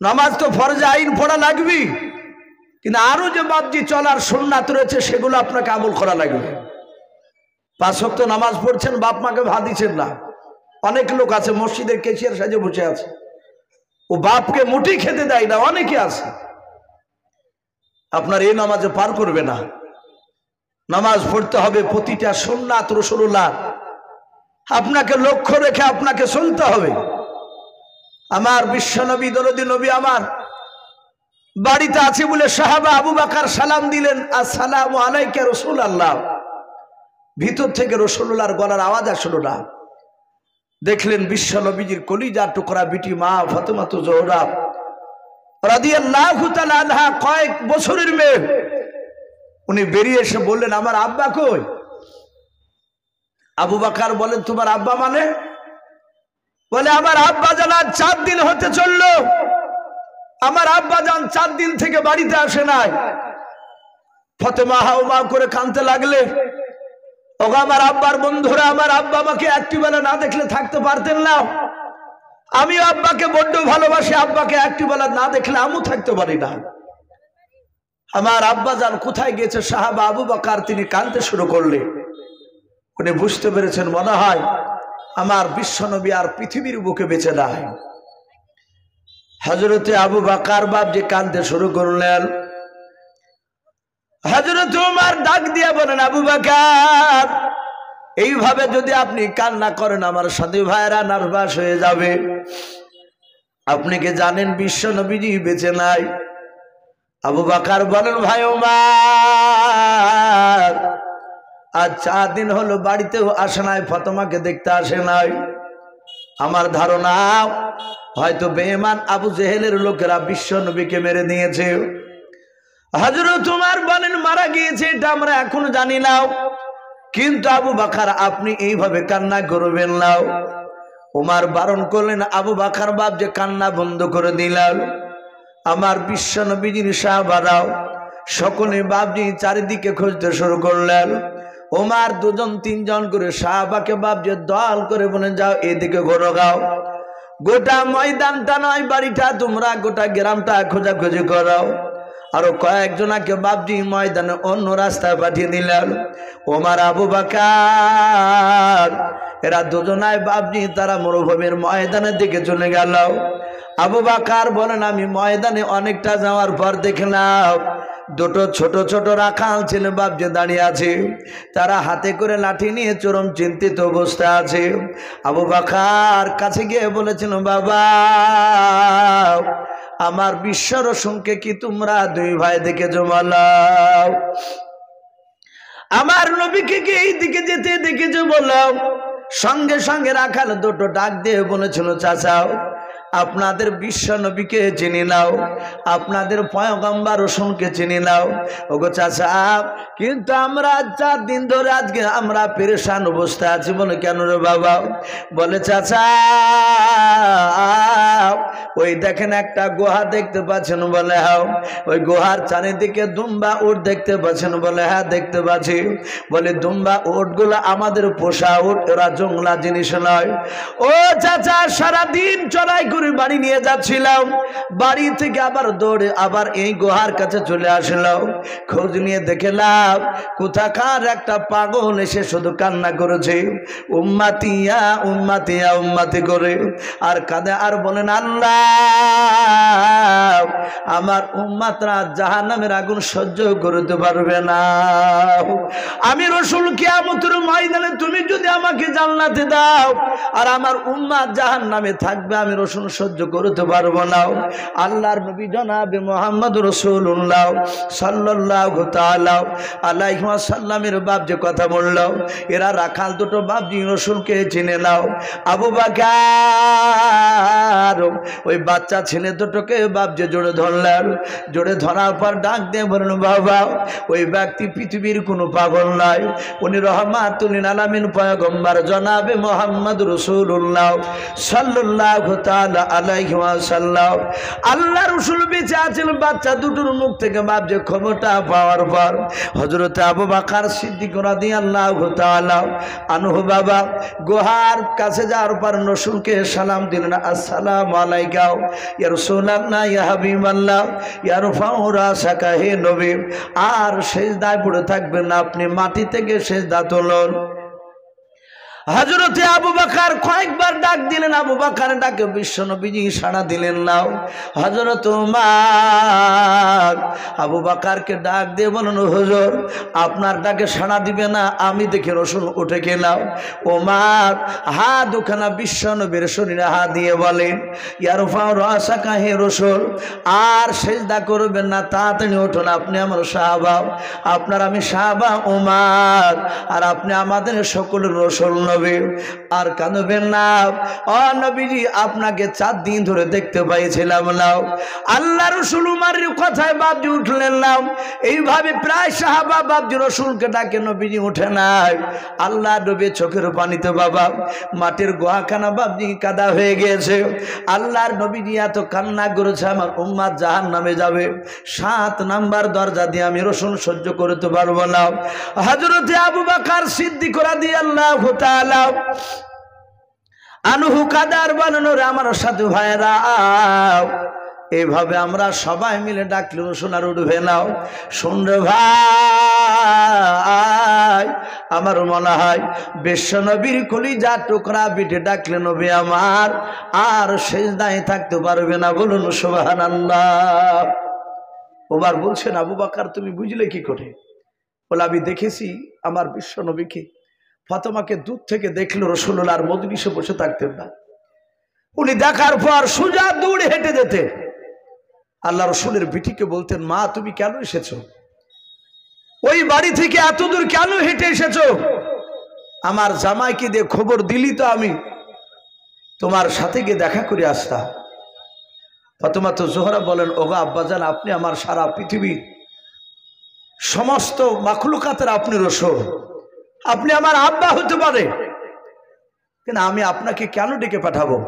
নামাজ তো ফরজে আইন পড়া লাগবে, কিন্তু আরো যে বাবজি চলার সুন্নাত রয়েছে সেগুলো আপনাকে আমল করা লাগবে। 5 ওয়াক্ত নামাজ পড়ছেন, বাপ মাকে ভাত দিচ্ছেন না। অনেক লোক আছে মসজিদের কেশিয়ার সাজে বসে আছে, ও বাপকে মুঠি খেতে দেয় না, অনেকে আছে। আপনার এই নামাজে পার করবে না। নামাজ পড়তে হবে প্রতিটা সুন্নাত রাসূলুল্লাহ, আপনাকে লক্ষ্য রেখে আপনাকে চলতে হবে। আমার বিশ্বনবী দরদি নবী আমার বাড়িতে আছে বলে সাহাবা আবু বকর সালাম দিলেন, আসসালামু আলাইকা রাসূলুল্লাহ। ভিতর থেকে রাসূলুল্লাহর গলার আওয়াজ আসলো না। দেখলেন বিশ্বনবীজির কলিজার টুকরা বিটি মা ফাতেমা জোহরা রাদিয়াল্লাহু তাআলা আনহা, কয়েক বছরের মেয়ে, উনি বেরিয়ে এসে বললেন, আমার আব্বা কই? আবু বকর বলেন, তোমার আব্বা মানে? বলে, আমার আব্বা জান 4 দিন হতে চললো, আমার আব্বা জান 4 দিন থেকে বাড়িতে আসে নাই। ফাতেমা হাওমা করে কাঁদতে লাগলে, ওগো আমার আব্বার বন্ধুরা, আমার আব্বা আমাকে একটি বেলা না দেখলে থাকতে পারতেন না। আমি আব্বাকে বড্ড ভালোবাসি, আব্বাকে একটি বেলা না দেখলে আমিও থাকতে পারি না। আমার আব্বা জান কোথায় গেছে? সাহাবা আবু বকর তিনি কাঁদতে শুরু করলেন। উনি বুঝতে পেরেছেন মনে হয় আমার বিশ্বনবী আর পৃথিবীর বুকে বেঁচে নাই। হযরতে আবু বকর বাপ যে কাঁদতে শুরু করলেন, হযরত ওমর ডাক দিয়ে বলেন, আবু বকর, এইভাবে যদি আপনি কান্না করেন আমার সাথী ভাইরা নার্ভাস হয়ে যাবে। আপনি কি জানেন বিশ্বনবীজি বেঁচে নাই? আবু বকর বলেন, ভাই ওমর, আজ 4 দিন হলো বাড়িতেও আসে নাই, ফাতেমাকে দেখতে আসে নাই। আমার ধারণা হয়তো বেঈমান আবু জেহেলের লোকেরা বিশ্বনবীকে মেরে দিয়েছে। হযরত ওমর বলেন, মারা গিয়েছে এটা আমরা এখনো জানি না, কিন্তু আবু বকর আপনি এইভাবে কান্না করবেন না। ওমর বারণ করলেন, আবু বকর বাপ যে কান্না বন্ধ করে দিলেন। আমার বিশ্বনবীজির সাহাবারাও সকলে বাপজি চারিদিকে খুঁজতে শুরু করলেন। ওমর 2 জন 3 জন করে সাহাবাকে বাপজি দল করে বলে, যাও এদিকে ঘোরো গাও, গোটা ময়দানটা নয় বাড়িটা তোমরা গোটা গ্রামটা খোঁজাখুঁজি করো। আরো কয়েকজনাকে বাপজি ময়দানে অন্য রাস্তায় পাঠিয়ে দিলেন। ওমর আবু বকর এরা দুজনায় বাপজি তারা মরুভূমির ময়দানের দিকে চলে গেল। আবু বকর বলেন, আমি ময়দানে অনেকটা যাওয়ার পর দেখলাম 2টো ছোট ছোট রাখাল ছেলে বাপজি দাঁড়িয়ে আছে, তারা হাতে করে লাঠি নিয়ে চরম চিন্তিত অবস্থায় আছে। আবু বকর কাছে গিয়ে বলেছিল, বাবা আমার বিশ্ব রসুলকে কি তোমরা 2 ভাই দেখেছো? বলাও। আমার নবীকে কি এই দিকে যেতে দেখেছো? বলাও। সঙ্গে সঙ্গে রাখাল 2টো ডাক দিয়ে বলেছিল, চাচা আপনাদের বিশ্ব নবীকে চিনি নাও, আপনাদের পয়গম্বর রসুলকে চিনি নাও। ওগো চাচা, কিন্তু আমরা 4 দিন ধরে আজকে আমরা পেরেশান অবস্থায় আছি। বলে, কেন রে বাবা? বলে, চাচা ওই দেখেন একটা গুহা দেখতে পাচ্ছেন? বলে, হ্যাঁ। ওই গুহার চারিদিকে দুম্বা উট দেখতে পাচ্ছেন? বলে, হ্যাঁ দেখতে পাচ্ছি। বলে, দুম্বা উটগুলো আমাদের পোষা উট, ওরা জংলা জিনিস নয়। ও চাচা, সারাদিন চড়াই করে বাড়ি নিয়ে যাচ্ছিলাম, বাড়ি থেকে আবার দৌড়ে আবার এই গুহার কাছে চলে আসলাম। খোঁজ নিয়ে দেখলাম কোথাকার একটা পাগল এসে শুধু কান্না করেছে, উম্মাতিয়া উম্মাতিয়া উম্মাতি করে, আর কাঁদে আর বলেন, আল্লাহ আমার উম্মতরা জাহান্নামের আগুন সহ্য করতে পারবে না। আমি রাসূল কিয়ামতের ময়দানে তুমি যদি আমাকে জান্নাতে দাও আর আমার উম্মত জাহান্নামে থাকবে, আমি রাসূল সহ্য করতে পারবো না। আল্লাহর নবী জনাবে মুহাম্মদ রাসূলুল্লাহ সাল্লাল্লাহু তাআলা আলাইহি ওয়াসাল্লামের বাপ যে কথা বলল, এরা রাখাল দুটো বাপ জি রাসূলকে চিনে নাও। আবু বকর ওই বাচ্চা ছেলে দুটোকে বাপ যে জোরে ধরলেন, জোরে ধরার পর ডাক দিয়ে বললেন, বাবা ওই ব্যক্তি পৃথিবীর কোনো পাগল নয়, উনি রহমাতুল লিল আলামিন পয়গম্বর জনাবে মুহাম্মদ রাসূলুল্লাহ সাল্লাল্লাহু তাআলা আলাইহি ওয়াসাল্লাম। আল্লাহ রাসূল বেঁচে আছেন। বাচ্চা দুটোর মুখ থেকে বাপ যে খবরটা পাওয়ার পর হযরত আবু বকর সিদ্দিক রাদিয়াল্লাহু তাআলা আনহু বাবা গুহার কাছে যাওয়ার পর রাসূলকে সালাম দিলেন, আসসালামু আলাইকা ইয়া রাসূলুল্লাহ ইয়া হাবিবাল্লাহ ইয়া রাফাউ রাসাকা, হে নবী আর সিজদায় পড়ে থাকবেন না, আপনি মাটি থেকে সিজদা তুলুন। হযরতে আবু বকর কয়েকবার ডাক দিলেন, আবু বকর ডাকে বিশ্বনবীজি সাড়া দিলেন না। হযরত ওমর আবু বকরকে ডাক দিয়ে বললেন, হুজুর আপনার ডাকে সাড়া দিবে না, আমি দেখে রাসূল উঠে গেলাম। ওমর হাত দুখানা বিশ্বনবীর শরীরে হাত দিয়ে বলেন, ইয়ারফাউ রাসাকা, হে রাসূল আর সিজদা করবেন না, তাড়াতাড়ি উঠুন, আপনি আমার সাহাবা, আপনার আমি সাহাবা ওমর, আর আপনি আমাদের সকলের রাসূল নবী, আর কাঁদবেন না। ও নবীজি আপনাকে 4 দিন ধরে দেখতে পাইছিলাম না। আল্লাহ রাসূল উমরের কথায় বাপজি উঠলেন না। এইভাবে প্রায় সাহাবা বাপজি রাসূলকে ডাকে, নবীজি উঠে নাই। আল্লাহ নবী চোখের পানিতে বাবা মাটির গোহাখানা বাপজি কাদা হয়ে গিয়েছে। আল্লাহর নবীজি এত কান্না করেছে, আমার উম্মত জাহান্নামে যাবে, 7 নাম্বার দরজা দিয়ে আমি রাসূল সহ্য করতে পারবো না। হযরতে আবু বকর সিদ্দিক রাদিয়াল্লাহু তাআলা আনহু কাদার বানানোর আমার সাথে ভাইরা, এইভাবে আমরা সবাই মিলে ডাকলে সোনার উঠবে নাও। শুনরে ভাই, আমার মনে হয় বিশ্বনবীর কলিজা টুকরা বিটে ডাকলে নবী আমার আর সিজদায় থাকতে পারবে না। বলুন সুবহানাল্লাহ। ওবার বলছেন, আবু বকর তুমি বুঝলে কি করে? বলে আমি দেখেছি আমার বিশ্বনবীকে। ফাতেমাকে দূর থেকে দেখলো, রাসূলুল্লাহর মজলিসে বসে থাকতেন না, উনি দেখার পর সোজা দৌড়ে হেঁটে যেতেন। আল্লাহ রাসূলের বিটিকে বলতেন, মা তুমি কেন এসেছো? ওই বাড়ি থেকে এত দূর কেন হেঁটে এসেছো? আমার জামাইকে দিয়ে খবর দিলি তো আমি তোমার সাথে গিয়ে দেখা করে আসতাম। ফাতেমা তো জোহরা বলেন, ওগো আব্বাজান আপনি আমার সারা পৃথিবীর সমস্ত মাখলুকাতের আপনি রাসূল, আপনি আমার আব্বা হতে পারে, কিন্তু আমি আপনাকে কেন ডেকে পাঠাবো?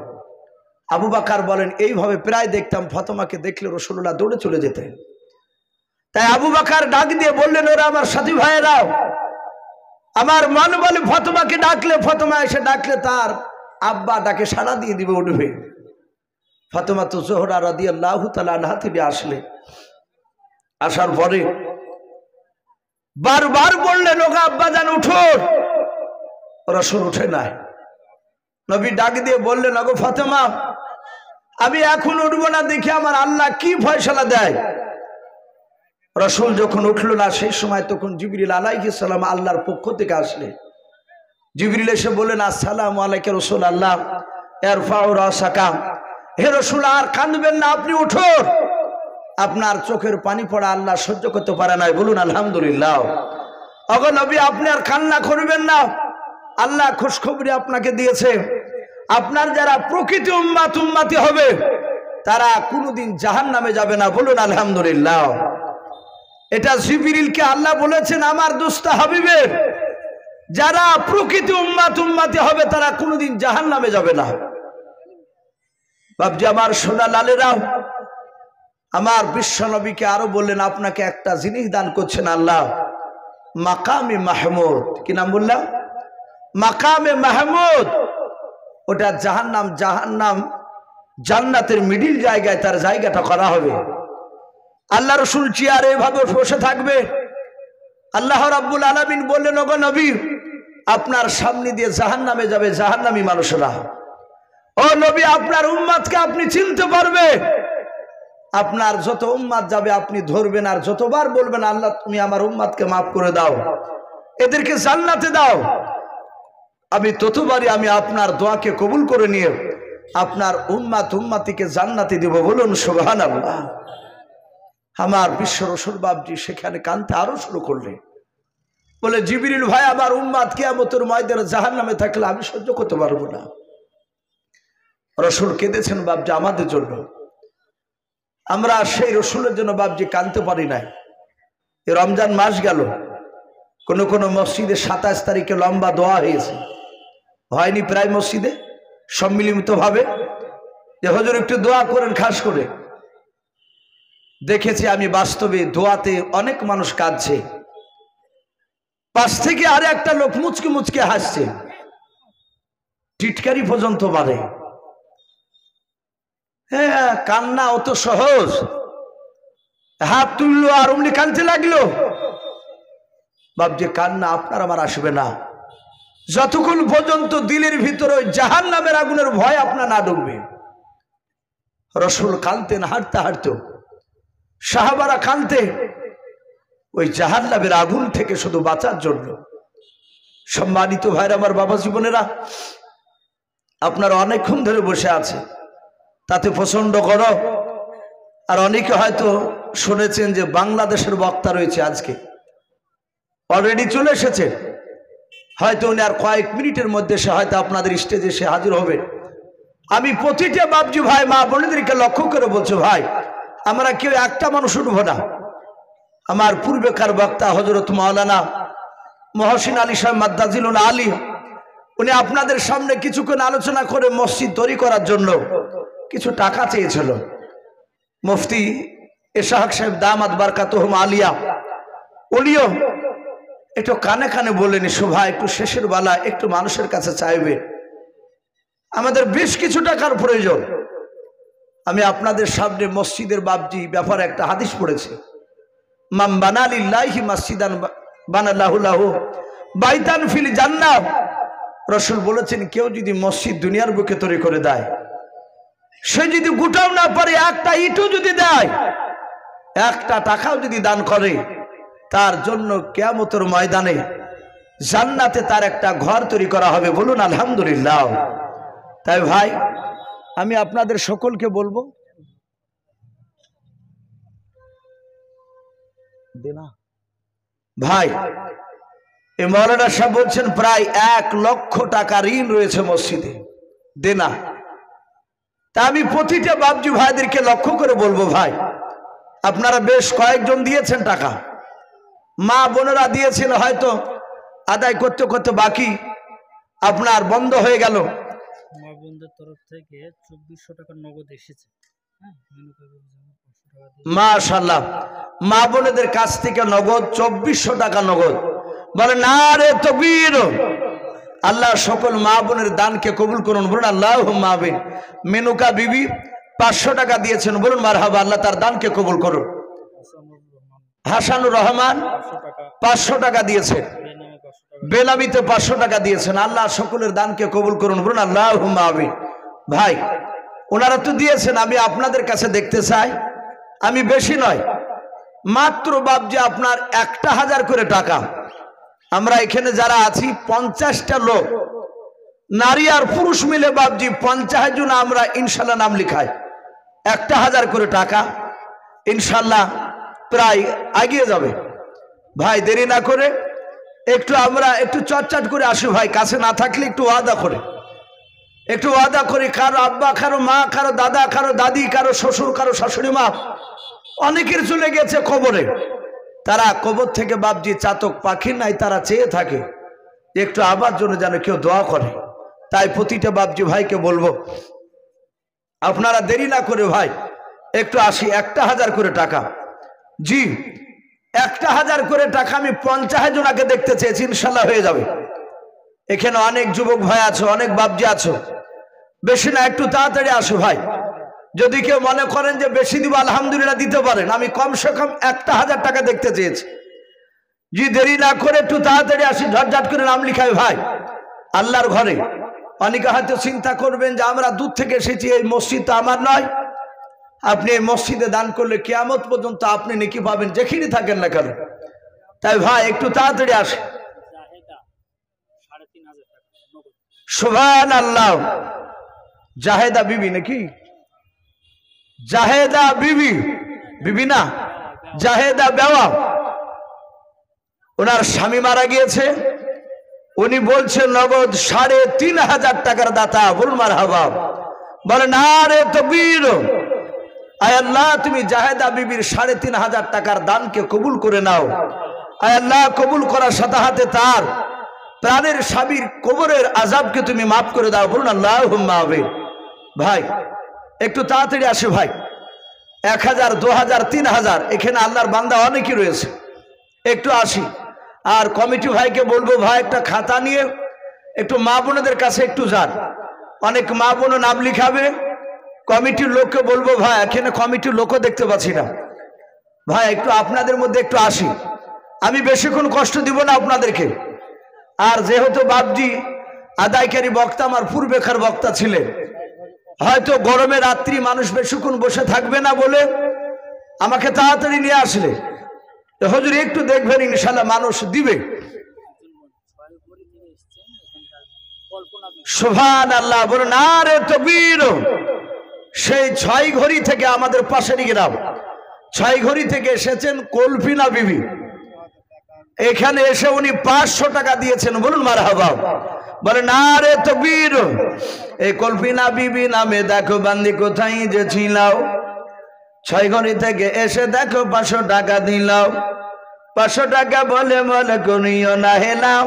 আবু বকর বলেন, এইভাবে প্রায় দেখতাম ফাতেমাকে দেখলে রাসূলুল্লাহ দৌড়ে চলে যেতেন। তাই আবু বকর ডাক দিয়ে বললেন, ওরা আমার সাথী ভাইয়েরাও, আমার মন বলে ফাতেমাকে ডাকলে, ফাতেমা এসে ডাকলে তার আব্বা ডাকে সাড়া দিয়ে দিবে, উঠবে। ফাতেমা তো জোহরা রাদিয়াল্লাহু তাআলা আনহা থেকে আসলে, আসার পরে বারবার বললেন, ওগো আব্বাজান উঠুন। রাসূল উঠে নাই। নবী ডাক দিয়ে বললেন, ওগো ফাতেমা আমি এখন উঠবো না, দেখি আমার আল্লাহ কি ফয়সালা দেয়। রাসূল যখন উঠল না, সেই সময় তখন জিবরিল আলাইহিস সালাম আল্লাহর পক্ষ থেকে আসলে। জিবরিল এসে বললেন, আসসালামু আলাইকা রাসূলুল্লাহ ইরফাউ রাসাকা, হে রাসূল আর কাঁদবেন না, আপনি উঠুন, আপনার চোখের পানি পড়া আল্লাহ সহ্য করতে পারে নাই। বলুন আলহামদুলিল্লাহ। ওগো নবী আপনি আর কান্না করবেন না, আল্লাহ খুশখবরি আপনাকে দিয়েছে, আপনার যারা প্রকৃত উম্মতি হবে তারা কোনোদিন জাহান্নামে যাবে না। বলুন আলহামদুলিল্লাহ। এটা জিবরিলকে আল্লাহ বলেছেন আমার দোস্ত হাবিবের, যারা প্রকৃত উম্মতি হবে তারা কোনোদিন জাহান্নামে যাবে না। বাপজি আমার সোনা লালেরা, আমার বিশ্বনবীকে আরো বললেন, আপনাকে একটা জিনিস দান করছেন আল্লাহ, মাকামে মাহমুদ। কি নাম বললাম? মাকামে মাহমুদ। ওটা জাহান্নাম জান্নাতের মিডিল জায়গায় তার জায়গাটা করা হবে। আল্লাহ রাসূল চেয়ারে এভাবে বসে থাকবে। আল্লাহ রাব্বুল আলামিন বললেন, ওগো নবী আপনার সামনে দিয়ে জাহান্নামে যাবে জাহান্নামী মানুষরা। ও নবী আপনার উম্মতকে আপনি চিনতে পারবে, আপনার যত উম্মাত যাবে আপনি ধরবেন, আর যতবার বলবেন আল্লাহ তুমি আমার উম্মাতকে মাফ করে দাও, এদেরকে জান্নাতে দাও, আমি ততবারই আমি আপনার দোয়াকে কবুল করে নিয়ে আপনার উম্মাতিকে জান্নাতে দেব। বলুন সুবহানাল্লাহ। আমার বিশ্ব রসুল বাপজি সেখানে কাঁদতে আরো শুরু করলে, বলে জিবরিল ভাই আমার উম্মাত কিয়ামতের ময়দানে জাহান্নামে থাকলে আমি সহ্য করতে পারবো না। রসুল কেঁদেছেন বাপজি আমাদের জন্য, আমরা সেই রসুলের জন্য বাপজি কাঁদতে পারি নাই। এই রমজান মাস গেল, কোন কোন মসজিদে 27 তারিখে লম্বা দোয়া হয়েছে, হয়নি প্রায় মসজিদে সম্মিলিত ভাবে যে হুজুর একটু দোয়া করেন। খাস করে দেখেছি আমি বাস্তবে দোয়াতে অনেক মানুষ কাঁদছে, পাশ থেকে আরে একটা লোক মুচকে মুচকে হাসছে, টিটকারি পর্যন্ত বাড়ে। হ্যাঁ, কান্না অত সহজ? হাত তুললো আর অমনি কাঁদতে লাগলো। বাপজি কান্না আপনার আমার আসবে না যতক্ষণ পর্যন্ত দিলের ভিতরে ওই জাহান্নামের আগুনের ভয় আপনার না ঢুকবে। রসুল কাঁদতেন হাঁটতে হাঁটতে, সাহাবারা কাঁদতে ওই জাহান্নামের আগুন থেকে শুধু বাঁচার জন্য। সম্মানিত ভাইরা আমার, বাবা জীবনেরা, আপনারা অনেকক্ষণ ধরে বসে আছে, তাতে প্রচন্ড গরম। আর অনেকে হয়তো শুনেছেন যে বাংলাদেশের বক্তা রয়েছে আজকে, অলরেডি চলে এসেছে, হয়তো উনি আর কয়েক মিনিটের মধ্যে সে হয়তো আপনাদের স্টেজে সে হাজির হবে। আমি প্রতিটা বাপজি ভাই মা বোনেদেরকে লক্ষ্য করে বলছি, ভাই আমরা কেউ একটা মানুষ উঠবো না। আমার পূর্বেকার বক্তা হযরত মাওলানা মহসিন আলী সাহেব মাদ্দাজিলুল আলী, উনি আপনাদের সামনে কিছুক্ষণ আলোচনা করে মসজিদ তৈরি করার জন্য কিছু টাকা চেয়েছিল। মুফতি ইসহাক সাহেব দামাত বারকাতুহুম আলিয়া, উনিও একটু কানে কানে বলেন, শোভা একটু শেষের বেলা একটু মানুষের কাছে চাইবে, আমাদের বেশ কিছু টাকার প্রয়োজন। আমি আপনাদের সামনে মসজিদের বাবজি ব্যাপারে একটা হাদিস পড়েছি, মাম বানা লিল্লাহি মাসজিদান বানাল্লাহু লাহু বাইতান ফিল জান্নাহ। রাসূল বলেছেন, কেউ যদি মসজিদ দুনিয়ার বুকে তৈরি করে দেয়, সে যদি গোটাও না পারে একটা ইটও যদি দেয়, একটা টাকাও যদি দান করে, তার জন্য কিয়ামতের ময়দানে জান্নাতে তার একটা ঘর তৈরি করা হবে। বলুন আলহামদুলিল্লাহ। তাই ভাই আমি আপনাদের সকলকে বলবো, ভাই এই মাওলানা সাহেব বলছেন প্রায় 1 লক্ষ টাকা ঋণ রয়েছে মসজিদে দেনা। তা আমি প্রতিটা বাপজি ভাইদেরকে লক্ষ্য করে বলবো, ভাই আপনারা বেশ কয়েকজন দিয়েছেন টাকা, মা বোনেরা দিয়েছেন, হয়তো আদায় করতে করতে বাকি আপনার বন্ধ হয়ে গেল। মা বোনদের তরফ থেকে 2400 টাকা নগদ এসেছে। মাশাআল্লাহ, মা বোনেদের কাছ থেকে নগদ 2400 টাকা নগদ। বলে না রে তাকবীর। আল্লাহ সকল মা বোনের দানকে কবুল করুন। বলুন আল্লাহুম্মা আমিন। মেনুকা বিবি 500 টাকা দিয়েছেন, বলুন মারহাবা, আল্লাহ তার দানকে কবুল করুন। হাসানুর রহমান 500 টাকা দিয়েছেন, বেলামিতে 500 টাকা দিয়েছেন, আল্লাহ সকলের দানকে কবুল করুন। বলুন আল্লাহুম্মা আমিন। ভাই ওনারা তো দিয়েছেন, আমি আপনাদের কাছে দেখতে চাই, আমি বেশি নয়, মাত্র বাপজি আপনার 1000 করে টাকা। আমরা এখানে যারা আছি 50টা লোক, নারী আর পুরুষ মিলে বাপজি 50 জন আমরা ইনশাল্লাহ নাম লিখাই। 1000 করে টাকা ইনশাল্লাহ প্রায় এগিয়ে যাবে। ভাই দেরি না করে একটু আমরা একটু চটচট করে আসি। ভাই কাছে না থাকলে একটু ওয়াদা করে, একটু ওয়াদা করি, কারো আব্বা, কারো মা, কারো দাদা, কারো দাদি, কারো শ্বশুর, কারো শাশুড়ি মা, অনেকের চলে গেছে কবরে। তারা কবর থেকে বাপজি চাতক পাখি নাই, তারা চেয়ে থাকে একটু আবার জন্য যেন কেউ দোয়া করে। তাই প্রতিটা বাপজি ভাইকে বলবো, আপনারা দেরি না করে ভাই একটু আসি। 1000 করে টাকা, জি 1000 করে টাকা আমি 50 জনাকে দেখতে চেয়েছি, ইনশাল্লাহ হয়ে যাবে। এখানে অনেক যুবক ভাই আছো, অনেক বাপজি আছো, বেশি না একটু তাড়াতাড়ি আসো ভাই। যদি কেউ মনে করেন যে বেশি দিব, আলহামদুলিল্লাহ দিতে পারেন, আমি কমসে কম 1000 টাকা দেখতে চেয়েছি। জি দেরি না করে একটু তাড়াতাড়ি আসি, ঝটঝট করে নাম লিখাই ভাই আল্লাহর ঘরে। অনেকে হয়তো চিন্তা করবেন যে আমরা দূর থেকে এসেছি, এই মসজিদ তো আমার নয়, আপনি এই মসজিদে দান করলে কিয়ামত পর্যন্ত আপনি নেকি পাবেন যেখানে থাকেন না কেন। তাই ভাই একটু তাড়াতাড়ি আসে। সুবহানাল্লাহ। জাহেদা বিবি নাকি? জাহেদা বিবি, বিবি না, জাহেদা বেওয়া। ওনার স্বামী মারা গিয়েছে, উনি বলছেন নগদ ৩,৫০০ টাকার দাতা। বলুন মারহাবা। বলে না রে তাকবীর। আয় আল্লাহ তুমি জাহেদা বিবির ৩,৫০০ টাকার দানকে কবুল করে নাও। আয় আল্লাহ কবুল করার সাথে সাথে তার প্রাণের স্বামীর কবরের আযাবকে তুমি মাফ করে দাও। বলুন আল্লাহুম্মা আমিন। ভাই একটু তাড়াতাড়ি আসে ভাই। ১,০০০, ২,০০০, ৩,০০০, এখানে আল্লাহর বান্দা অনেকই রয়েছে, একটু আসি। আর কমিটি ভাইকে বলবো ভাই একটা খাতা নিয়ে একটু মা বোনদের কাছে একটু যান। অনেক মা বোন নাম লিখাবে। কমিটির লোককে বলবো ভাই, এখানে কমিটির লোকও দেখতে পাচ্ছি না, ভাই একটু আপনাদের মধ্যে একটু আসি। আমি বেশিক্ষণ কষ্ট দিব না আপনাদেরকে। আর যেহেতু বাপজি আদায়কারী বক্তা আমার পূর্বেকার বক্তা ছিলেন, হয়তো গরমে রাত্রি মানুষ বেশিক্ষণ বসে থাকবে না বলে আমাকে তাড়াতাড়ি নিয়ে আসলে হুজুর একটু দেখবেন, ইনশাআল্লাহ মানুষ দিবে। সুবহানাল্লাহ। বলো না রে তাকবীর। সেই ৬ ঘড়ি থেকে আমাদের পাশেরই গ্রাম ৬ ঘড়ি থেকে এসেছেন কল্পিনা বিবি। এখানে এসে উনি ৫০০ টাকা দিয়েছেন। বলুন মারহাবা। বলে না রে তাকবীর। এই কল্পিনা বিবি নামে দেখো বান্দি কোথায় যে ছিলাও, ৬ ঘড়ি থেকে এসে দেখো ৫০০ টাকা দিলাও। ৫০০ টাকা বলে মনে করিও না হেলাও,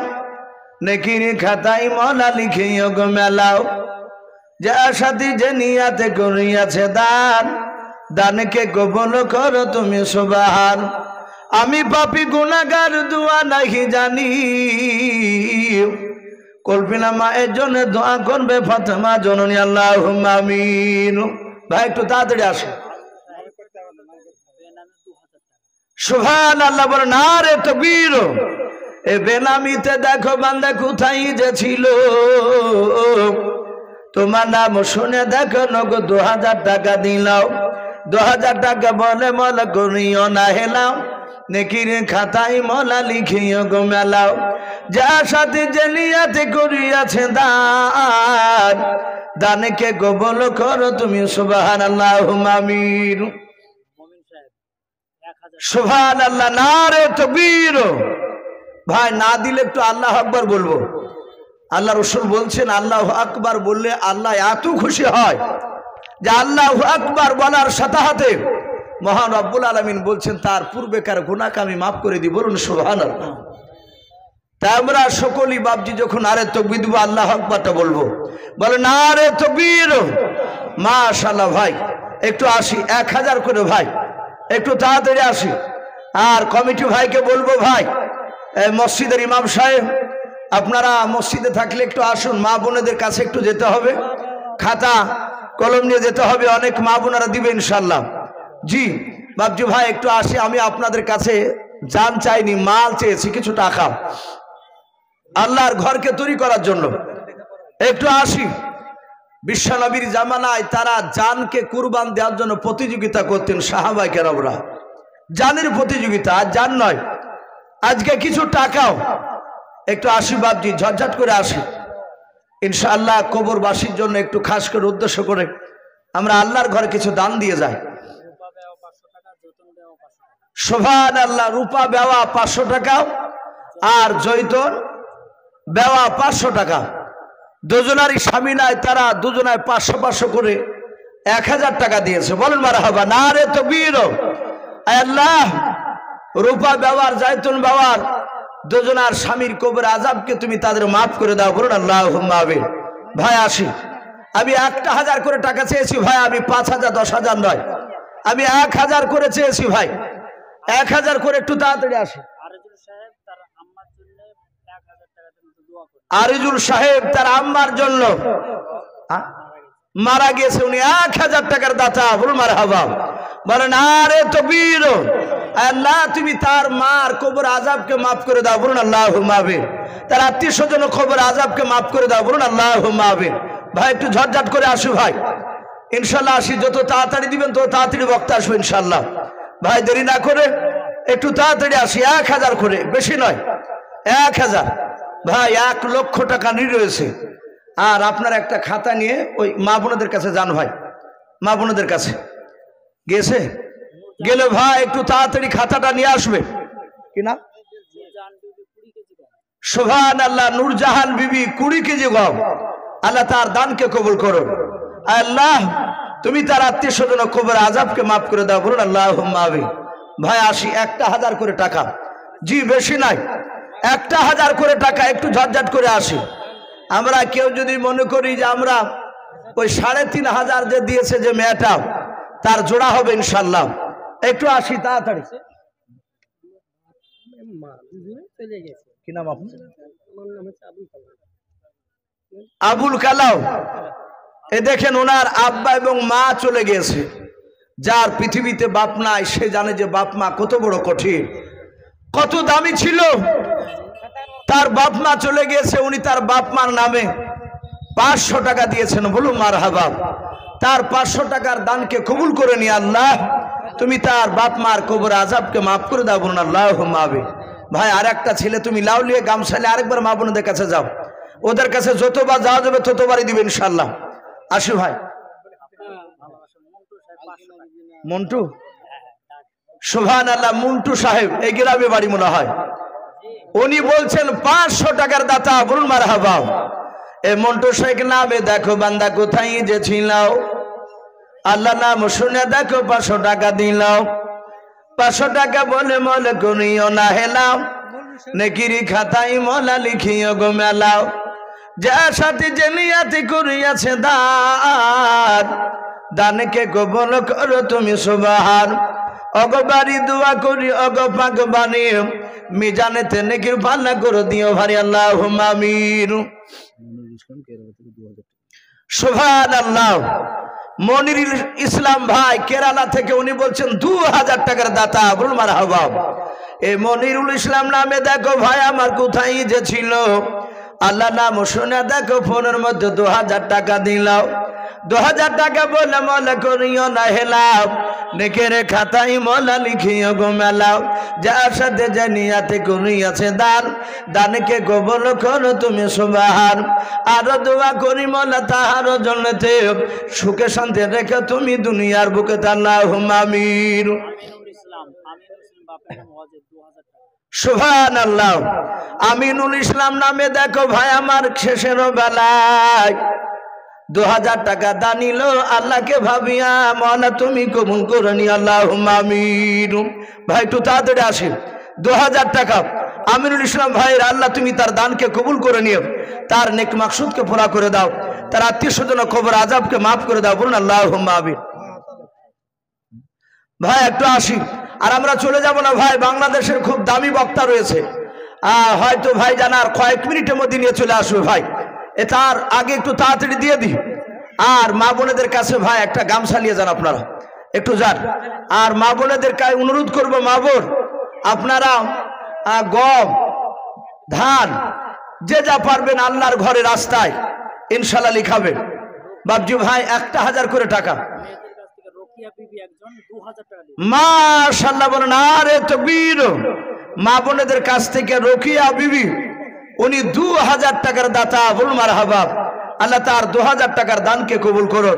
নেকির খাতায় মলা লিখিও গো মেলাও। যা সাথী যে নিয়াতে করিয়াছে দান, দানকে কবুল করো তুমি সুবহান। আমি পাপী গুনাহগার দোয়া নাহি জানি, কল্পিনা মায়ের জন্য দোয়া করবে ফাতেমা জননী। আল্লাহুম্মা আমিন। ভাই একটু তাড়াতাড়ি আসে। সুবহানাল্লাহ। বলে না রে তাকবীর। এ বেনামিতে দেখো বান্দা কোথায় যে ছিল, তোমার নাম শুনে দেখো নগদ ২,০০০ টাকা দিলাও। ২,০০০ টাকা বলে মলা করিও না হেলাও, নেকির খাতায় মলা লিখিও গো মেলাও। যা সাথে যে নিয়াতে করিয়াছে দান, দানকে কবুল করো তুমি সুবহানাল্লাহুম্মা আমিন। সুবহানাল্লাহ। না রে তাকবীর। ভাই না দিলে একটু আল্লাহ আকবার বলবো। আল্লাহ রাসূল বলছেন আল্লাহু আকবার বললে আল্লাহ এত খুশি হয় যে আল্লাহু আকবার বলার সাথে সাথে মহান রব্বুল আলামিন বলছেন তার পূর্বেকার গুনাহকে আমি মাফ করে দিই। বলুন সুবহানাল্লাহ। তাই আমরা সকলেই বাপজি যখন আরে তাকবীর দিব আল্লাহু আকবারটা বলবো। বলে না রে তাকবীর। মাশাআল্লাহ। ভাই একটু আসি, ১,০০০ করে ভাই একটু তাড়াতাড়ি আসি। আর কমিটি ভাইকে বলবো ভাই, মসজিদের ইমাম সাহেব আপনারা মসজিদে থাকলে একটু আসুন, মা বোনেদের কাছে একটু যেতে হবে, খাতা কলম নিয়ে যেতে হবে, অনেক মা বোনেরা দিবে ইনশাল্লাহ। জি বাবজি ভাই একটু আসি। আমি আপনাদের কাছে জান চাইনি, মাল চেয়েছি, কিছু টাকা আল্লাহর ঘরকে তৈরি করার জন্য। একটু আসি। বিশ্বনবীর জামানায় তারা জানকে কুরবান দেওয়ার জন্য প্রতিযোগিতা করতেন সাহাবায়ে কেরামরা, জানের প্রতিযোগিতা, আর জান নয়। আজকে কিছু টাকাও একটু আসি বাবজি, ঝটঝট করে আসি ইনশাআল্লাহ। কবরবাসীর জন্য একটু খাস করে উদ্দেশ্য করে আমরা আল্লাহর ঘরে কিছু দান দিয়ে যাই। সুবহানাল্লাহ। রূপা বেওয়া ৫০০ টাকা আর জৈতুন বেওয়া ৫০০ টাকা। দুজনারই স্বামী নাই, তারা দুজনায় ৫০০ করে ১,০০০ টাকা দিয়েছে। বলুন মারহাবা। না রে তাকবীর। আল্লাহ রূপা বেওয়ার জৈতুন বেওয়ার দুজনার স্বামীর কবর আযাবকে তুমি তাদের মাফ করে দাও। বলুন আল্লাহুম্মা আমিন। ভাই আসি। আমি ১,০০০ করে টাকা চেয়েছি ভাই, আমি ৫,০০০ ১০,০০০ নয়, আমি ১,০০০ করে চেয়েছি ভাই। ১,০০০ করে একটু তাড়াতাড়ি আসি। আরিজুল সাহেব তার আম্মার জন্য মারা গেছে, উনি ১,০০০ টাকার দাতা। বলুন মারহাবা। বলেন আরে তাকবীর। আল্লাহ তুমি তার মার কবর আযাবকে মাফ করে দাও। বলুন আল্লাহুম্মা আমিন। তার আত্মীয় স্বজন কবর আযাবকে মাফ করে দাও। বলুন আল্লাহুম্মা আমিন। ভাই একটু ঝটঝট করে আসো ভাই ইনশাল্লাহ আসি, যত তাড়াতাড়ি দিবেন তত তাড়াতাড়ি বক্তা আসবে ইনশাল্লাহ। ভাই দেরি না করে একটু তাড়াতাড়ি আসি। 1000 করে, বেশি নয়, 1000। ভাই 1 লক্ষ টাকা নিয়ে রয়েছে। আর আপনার একটা খাতা নিয়ে ওই মা বোনদের কাছে যান ভাই, মা বোনদের কাছে গেছে গেলে ভাই একটু তাড়াতাড়ি খাতাটা নিয়ে আসবে। কি নাম? সুবহানাল্লাহ। নূরজাহান বিবি 20 কেজি গম। আল্লাহ তার দানকে কবুল করো। আল্লাহ তুমি তার আত্মীয় স্বজন কবর আযাবকে মাফ করে দাও, বলুন আল্লাহুম্মা আমিন। ভাই আসি, 1000 করে টাকা। জি বেশি নাই, 1000 করে টাকা। একটু ঝটঝট করে আসি। আমরা কেউ যদি মনে করি যে আমরা ওই 3500 যে দিয়েছে যে মেয়েটা, তার জোড়া হবে ইনশাল্লাহ। একটু আসি তাড়াতাড়ি। কি নাম আপনার? আবুল কালাম। এ দেখেন ওনার আব্বা এবং মা চলে গিয়েছে। যার পৃথিবীতে বাপ নাই সে জানে যে বাপ মা কত বড় কঠিন, কত দামি ছিল। তার বাপ মা চলে গিয়েছে, উনি তার বাপ মার নামে 500 টাকা দিয়েছেন, বলুন মারহাবা। তার 500 টাকার দানকে কবুল করে নি আল্লাহ। তুমি তার বাপ মার কবর আযাবকে মাফ করে দাও, বলুন আল্লাহুম্মা আমিন। ভাই আর একটা ছেলে তুমি লাউলিয়ে গামছালে আরেকবার মা বোনদের কাছে যাও, ওদের কাছে যতবার যাওয়া যাবে ততবারই দিবে ইনশাল্লাহ। আসি ভাই। মন্টু, সুবহানাল্লাহ। মন্টু সাহেব এই গ্রামে বাড়ি মনে হয়। উনি বলছেন 500 টাকার দাতা, বলুন মারহাবা। এ মন্টু শেখ নামে দেখো বান্দা কোথায় যে ছিল, আল্লাহ নাম শুনে দেখো 500 টাকা দিলাও। 500 টাকা বলে মলে করিও না হেলাও, নেকিরি খাতাই মলা লিখিও গো মেলাও। যার সাথে যে নিয়াতি করিয়াছে দান, দানকে কবুল করো তুমি সুবহান। অগবারি দোয়া করি অগ পাক বাণী, মিজানেতে নেকির পাল্লা করে দিও ভারি, আল্লাহুম্মা আমিন। সুবহানাল্লাহ। মনির ইসলাম ভাই কেরালা থেকে, উনি বলছেন 2000 টাকার দাতা, বলুন মারহাবা। এই মনিরুল ইসলাম নামে দেখো ভাই আমার কোথায় যে ছিল, আল্লাহ নাম শুনে দেখো ফোনের মধ্যে 2000 টাকা দিলাও। 2000 টাকা বলে মলা করিও না হেলাও, নেকের খাতাই মলা লিখিও গো মেলাও। যার সাথে যে নিয়াতে করিয়াছে দান, দানকে কবুল করো তুমি সুবহান। আরো দোয়া করি মলা তাহার জন্যতে সুখে শান্তি রেখে তুমি দুনিয়ার বুকে, আল্লাহুম্মা আমিন। সুবহানাল্লাহ। আমিনুল ইসলাম নামে দেখো ভাই আমার শেষের বেলায় 2000 টাকা দানিল, আল্লাহকে ভাবিয়া মওলা তুমি কবুল করে নি, আল্লাহুম্মা আমিন। ভাই একটু তাড়াতাড়ি আসেন। 2000 টাকা আমিনুল ইসলাম ভাইয়ের, আল্লাহ তুমি তার দানকে কবুল করে নিও, তার নেক মাকসুদকে পুরা করে দাও, তার আত্মীয় স্বজন কবর আযাবকে মাফ করে দাও, বলুন আল্লাহুম্মা আমিন। ভাই একটু আসি। আর আমরা চলে যাব না ভাই, বাংলাদেশের খুব দামি বক্তা রয়েছে, হয়তো ভাই জানার কয়েক মিনিটের মধ্যে নিয়ে চলে আসবে ভাই। তার আগে একটু তাড়াতাড়ি দিয়ে দিই। আর মা বোনেদের কাছে ভাই একটা গামছা নিয়ে যান, আপনারা একটু যান। আর মা বোনেদের কাছে অনুরোধ করবো, মা বোন আপনারা গম ধান যে যা পারবেন আল্লাহর ঘরে রাস্তায় ইনশাল্লাহ লিখাবেন। বাবজি ভাই 1000 করে টাকা। মাশাআল্লাহ বলেন আরে তাকবীর। মা বোনেদের কাছ থেকে রোকিয়া বিবি, উনি 2000 টাকার দাতা, বলুন মারহাবা। আল্লাহ তার 2000 টাকার দানকে কবুল করো।